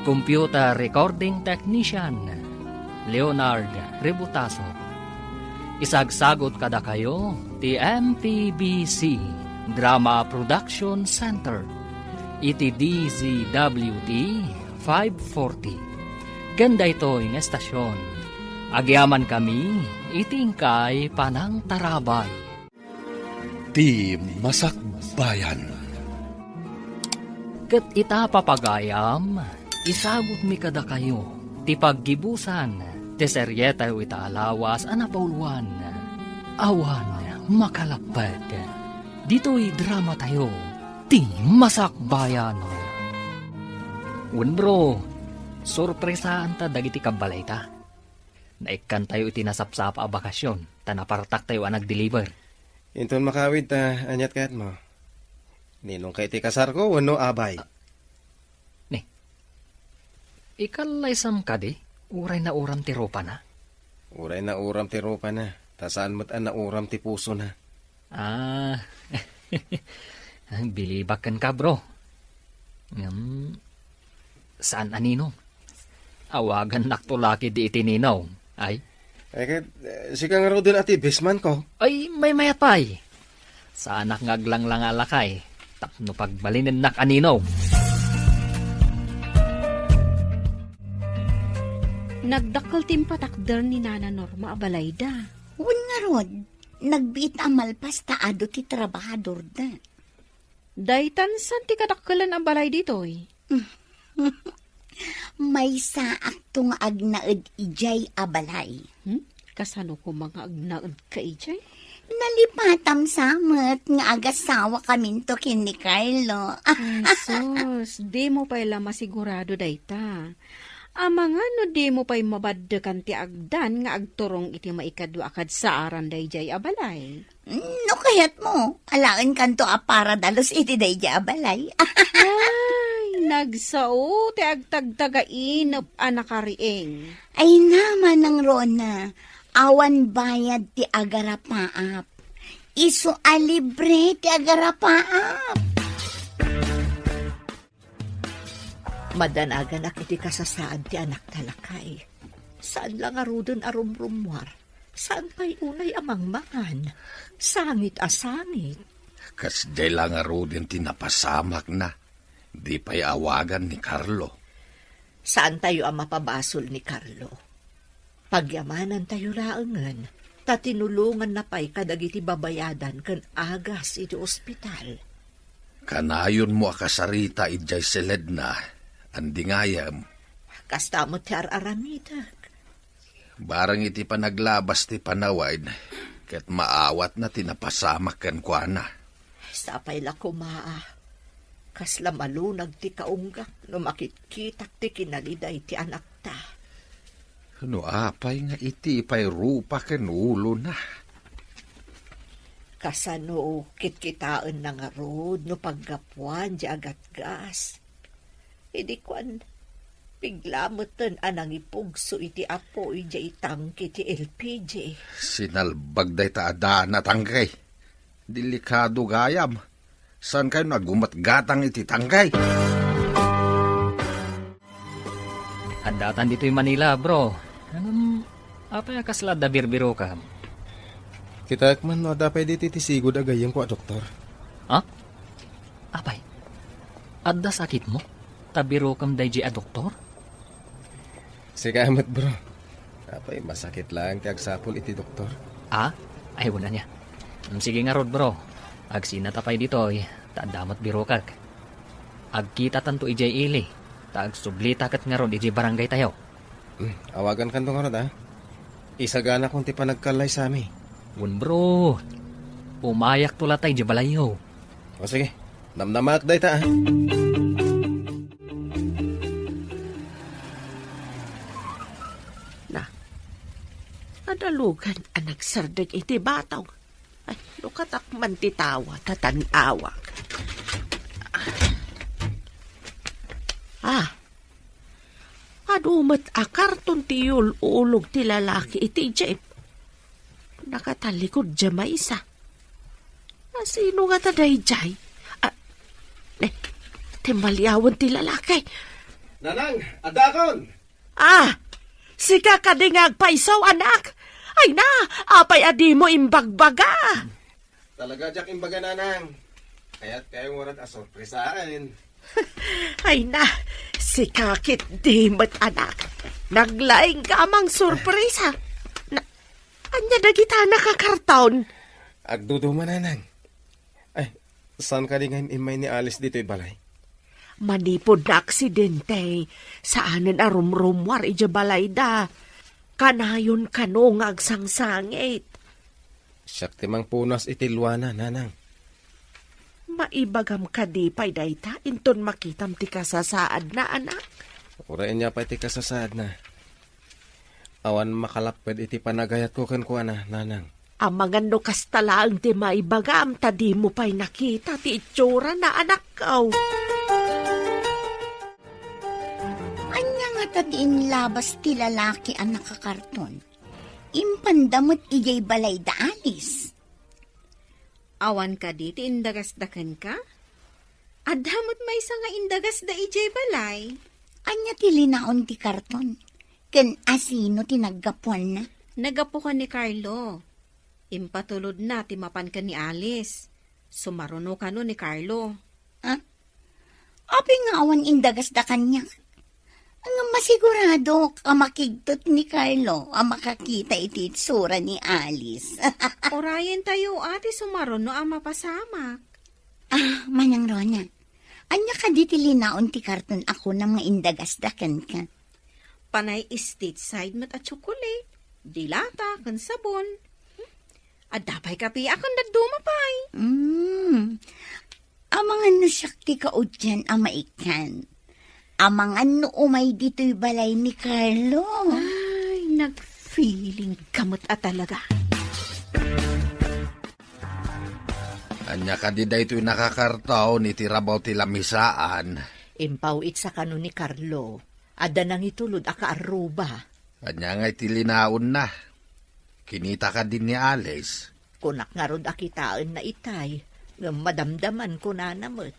Computer recording technician, Leonard Rebutaso. Isagsagot kada kayo, ti MPBC Drama Production Center. Iti DZWT 540. Ganda ito yung estasyon. Agyaman kami, itingkay panang tarabay. Di Masakbayan. Ket ita papagayam, isagot mi kada kayo, ti paggibusan, ti seryeta yu itaalawas anapauluan. Awan makalapad. Dito'y drama tayo, ti masakbayan. Wen, bro, sorpresaan ta dagiti kabalay ta. Naikan tayo iti nasapsapa a bakasyon, tanapartak tayo ang nag-deliver. Inton makawit anyat kahit mo. Ninong ka iti kasar ko, wano? Abay. Ikalaysam ka di, uray na uram ti ropa na. Uray na uram ti ropa na. Tasaan mo't na uram ti puso na. Ah, bilibakan ka, bro. Saan anino? Awagan naktulaki di itininaw. Ay? Ay, si kang rodon ati besman ko. Ay, may mayat pa'y. Sa anak ngaglang lang alakay. Tapno pagbalinin nak anino. Nagdakkel timpatakder ni Nana Norma abalayda. Wen nga rod, nagbiit amalpas taado ti trabahador da. Daytan san ti kadakkelan ang balay ditoy? May saak tong agnaed ijay abalay. Kasano ko mga agnaed ka ijay? Nalipatam samet nga agasawa kaminto kin ni Carlo. Sus, di mo pala masigurado dayta. Mga no di mo pa'y mabaddekan ti agdan nga agturong iti maikadwa akad sa aran dayjay abalay. No kayat mo, alaan kanto para dalos iti dayjay abalay. Ay, nagsao ti agtagtagainop anakarieng. Ay naman ng Rona, awan bayad ti agarapaap. Isu alibre ti agarapaap. Madanagan iti kasasaan ti anak talakay. Saan lang arudon arumrumwar? Saan pa'y unay amangmangan? Sangit asangit. Kas de lang aro din tinapasamak na. Di pa'y awagan ni Carlo. Saan tayo ang mapabasol ni Carlo? Pagyamanan tayo laangan, tatinulungan na pa'y kadagiti babayadan kan agas iti ospital. Kanayon mo akasarita ijay seled na. Andingayam. Kasta mo ti araramidag. Barang iti panaglabas ti panawaid. Ket maawat na tinapasamak ken kuana. Sapay la kumaa. Kasla malunag ti kaunggak no makitkitak ti kinaliday ti anak ta. No apay nga iti ipay rupa ken ulo na. Kasano kitkitaan na nga rod no paggapuan di agat gas. Idi kwan, Piglamutan anang ipugso iti apo iti tangke ti LPG. Sinalbag day taada na tangkay. Delikado gayam. Saan kayo nagumat-gatang iti tangkay? Andatan dito yung Manila, bro. Apa yung kasla da birbiro ka? Kita man no dapay diti ti sigod agayem ko, doktor. Ha? Apay, adda sakit mo? Tabiro kam day a doktor? Sigamat bro. Apay masakit lang ti agsapol iti doktor. Ah? Ay, wala niya. Sige nga rod, bro. Agsinatapay dito, taadamat biro kag. Agkita tanto ijay ili. Taag sublita kat nga rod ijay barangay tayo. Awagan kan tong arod, ha? Isagana kung ti panagkalay sa ami. Wun, bro. Pumayak tulatay ijay balayo. O sige, namnamak day ta, ha? Adalugan ang nagsardag iti bataw. Ay, lukatak man titawa, tatanawa. Adumat akarton ti ulog ti lalaki iti jeep. Nakatalikod dya maisa. Sino nga taday jay? Timbalyawan ti lalaki. Nanang, adakon! Sika kadingag paisaw, anak. Ay na, apay adi mo imbagbaga. Talaga jak imbaga, nanang. Kaya't kayong warat asorpresaan. Ay na, si kakit dimot anak. Naglaing ka amang sorpresa. Anya na kita nakakartaon. Agduduman, nanang. Ay, saan ka din ngayon imay ni Alice dito'y balay? Manipod na aksidente. Saanan arumrumwar ija balay da. Kanayon kanong agsangsangit. Siyak timang punas itilwana, nanang. Maibagam ka di pay dayta. Inton makitam ti kasasaad na anak. Urain niya pa iti kasasaad na. Awan makalapad iti panagayat ko kan kuha na, nanang. Amangan no kastalaang ti maibagam. Tadi mo pa'y nakita ti itsura na anak kaw. Anya nga tadiin labas ti lalaki ang nakakarton. Impandamot ijay balay da Alice. Awan ka di, ti indagasdakan ka? Adamot may isa nga indagas da ijay balay. Anya ti linaon ti karton. Ken asino ti naggapuan na. Nagapo ka ni Carlo. Impatulod na ti mapan ka ni Alice. Sumaruno ka no ni Carlo. Api nga awan indagas da kanya. Ang masigurado ka makigtot ni Carlo ang makakita iti itsura ni Alice. Orayan tayo ati sumaruno ang mapasamak. Manang Rona. Anya ka di ti linaon ti karton ako na mga indagas da kan ka. Panay stateside mat at chocolate. Dilata, kan sabon. At dapay kapi akong nagdumapay. Amangan no sakti ka o dyan ang maikan. Amangan no umay dito'y balay ni Carlo. Ay, nag-feeling kamot at talaga. Anya ka di da ito'y nakakartaw ni tirabaw ti lamisaan. Impawit sa kano ni Carlo. Ada nang itulod aka aruba. Anya nga itilinaon na. Kinita ka din ni Alice. Kunak nga rod akitaan na itay. Nga madamdaman ko na namot.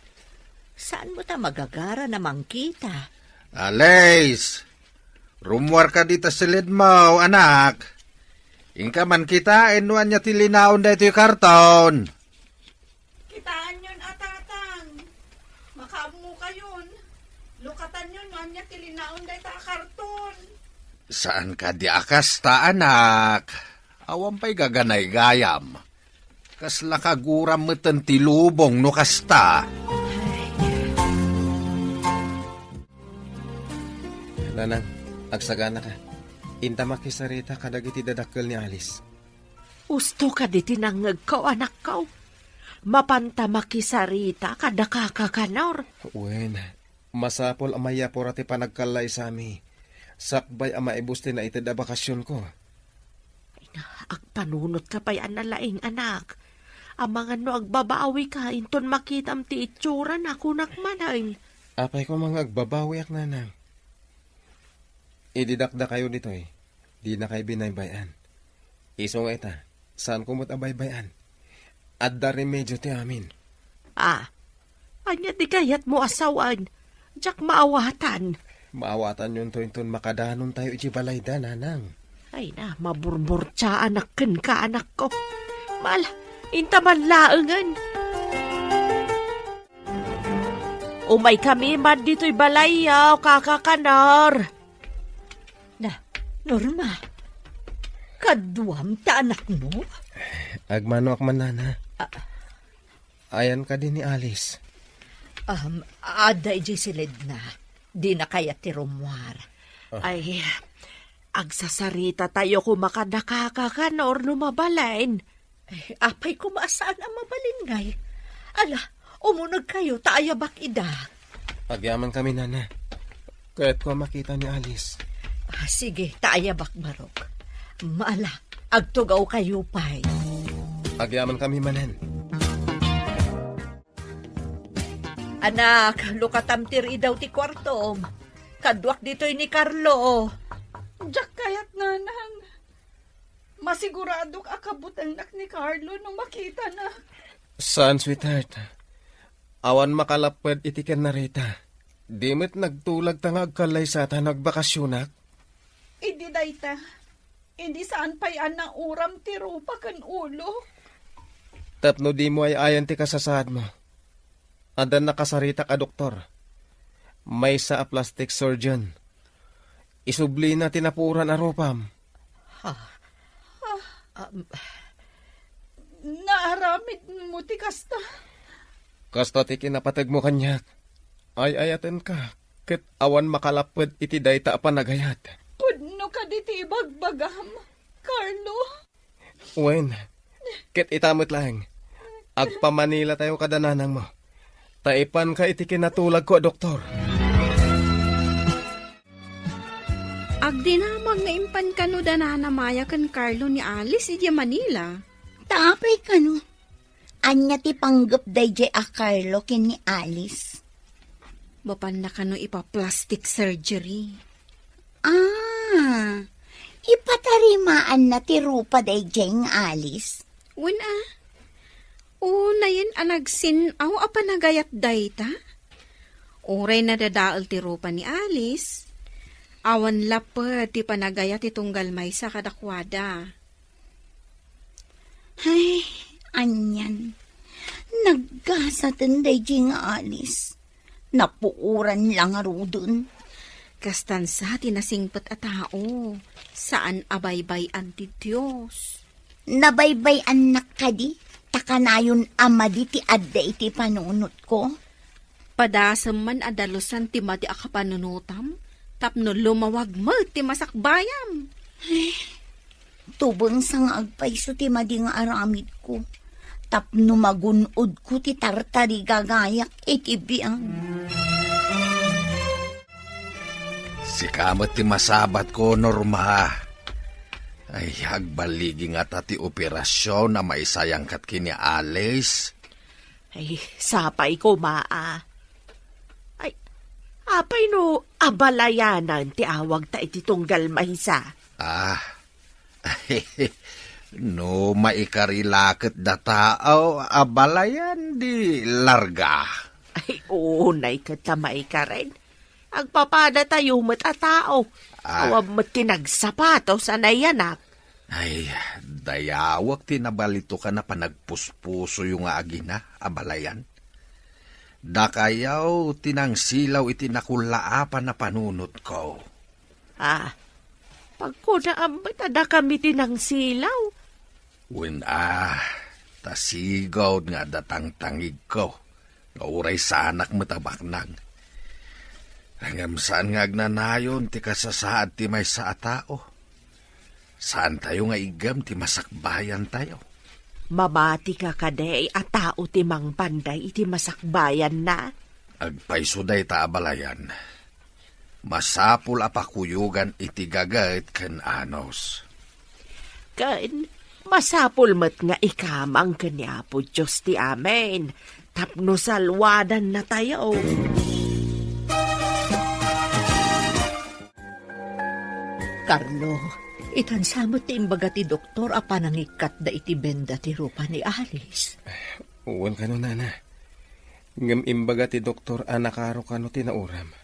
Saan mo ta magagara na mangkita? Alice! Rumwar ka dito silid mo, anak. Ingka man kita, inuan niya tilinaon da ito yung karton. Kitaan yun, atatang. Makamu kayon. Lukatan yun, anya tilinaon day ta karton. Saan ka di akas ta, anak? Awan pa'y gaganay gayam. Kasla kaguram meten tilubong no kasta. Nanang, agsagana ka. Inta makisarita kadag iti dadakkel ni Alice. Usto ka di tinangag kaw, anak kaw. Mapanta makisarita kada kakakanor. Wen, masapol amaya por ati panagkalay sa ami. Sakbay ama ibuste na iti da bakasyon ko. Agpanunot ka pa'y analaing anak. Amangan no agbabawi ka, inton makitam ti itsura na kunak manay. Apay ko mga agbabawi ak nanang. Ididakda kayo dito eh. Di na kayo binaybayan. Iso nga ita, saan kumot abaybayan? At dari medyo ti amin. Anya di kayat mo asawan. Jak maawatan. Maawatan yun to makadanon tayo ijibalayda, nanang. Ay na, maburbur anak ka anak ko. Mal, intaman laengan. Umay kami man dito'y balayaw, kakakanar. Norma, kaduam ta anak mo? Agmano akman, nana. Ayan ka din ni Alice. Ada silid na. Di na kaya ti Romuar. Ay, agsasarita tayo kumakadakakakanor no mabalain. Apay kumasaan ang mabalingay. Ala, umunag kayo, taayabak ida. Agyaman kami, nana. Kaya't ko makita ni Alice. Sige, taayabak marok. Maala, agtugaw kayo pa'y. Agyaman kami manen. Anak, lukatamtir idaw ti kwartom. Kadwak dito'y ni Carlo. Diyak kayat nanang. Masiguradok akabutang nak ni Carlo nung makita na. Saan, sweetheart? Awan makalapwed itiken na rita. Dimit nagtulag tangag kalay sa ta nagbakasyonak. Idi dayta. Hindi saan pa'y anang uram ti rupa kan ulo. Tapno di mo ay ayan ti kasasad mo. Adan nakasarita ka, doktor. May sa a plastic surgeon. Isubli na tinapuran a ropam. Naaramid mo ti kasta. Kasta ti kinapatag mo kanyak. Ay ayaten ka. Ket awan makalapwed iti dayta panagayat. Pudno ka diti ibagbagam, Carlo. Wen, ket itamot lang. Agpamanila tayo kadananang mo. Taipan ka iti kinatulag ko, doktor. Agdi namang naimpan ka no dananamaya kan Carlo ni Alice iti Manila. Tapay ka no. Anya ti panggap dayjay a Carlo kin ni Alice. Bapan na ka no ipa-plastic surgery. Ipatarimaan na ti rupa dayjay ng Alice. Una yan anagsinaw a panagayat dayta. Uray na dadaal ti rupa ni Alice. Awan lapad ti panagayat itong galmay sa kadakwada. Ay, anyan. Naggasatan dayjay ng Alice. Napuuran lang aro dun. Kastansa tinasingpet a tao. Saan abaybay anti Diyos? Nabaybay anak ka di. Takanayon ama di ti adda iti panunot ko. Padasam man adalusan ti mati akapanunutam. Tapno lumawag mo ti masakbayam. Tubang sang agpayso ti madi nga aramid ko. Tapno magunod ko ti tartari gagayak iti biyang. Si kamot ti masabat ko, Norma. Ay, agbaligi nga ti operasyon na maisayang kat kini Alice. Ay, sapay ko maa. Ay, apay no, abalayanan ti awag ta iti tunggal mahisa. No maikarilakit da tao, abalayan di larga. Ay, unay ka tamay ka rin. Agpapada tayo mat a tao. Awag mat tinagsapato sa nayanak. Ay, dayawak tinabalito ka na panagpuspuso yung agina, abalayan. Dakayaw tinangsilaw itinakulaapan na panunot ko. Pagkunaambat ada kami tinangsilaw. Tasigaw nga datang tangig ko. Nauray sa anak matabaknag. Hanggang saan nga agnanayon ti kasasaad ti may sa atao. Saan tayo nga igam ti masakbayan tayo? Mamati ka kaday at tao ti mang panday iti masakbayan na. Agpaysuday ta abalayan. Masapul apakuyugan iti gagayt ken anos. Ken, masapul met nga ikamang kanyapo Diyos ti amen. Tapno salwadan na tayo. Carlo, itansamot ti imbaga ti doktor a panangikat da iti benda ti rupa ni Alice. Uwan ka no, nana. Ngam imbaga ti doktor anakaro ka no tinauram.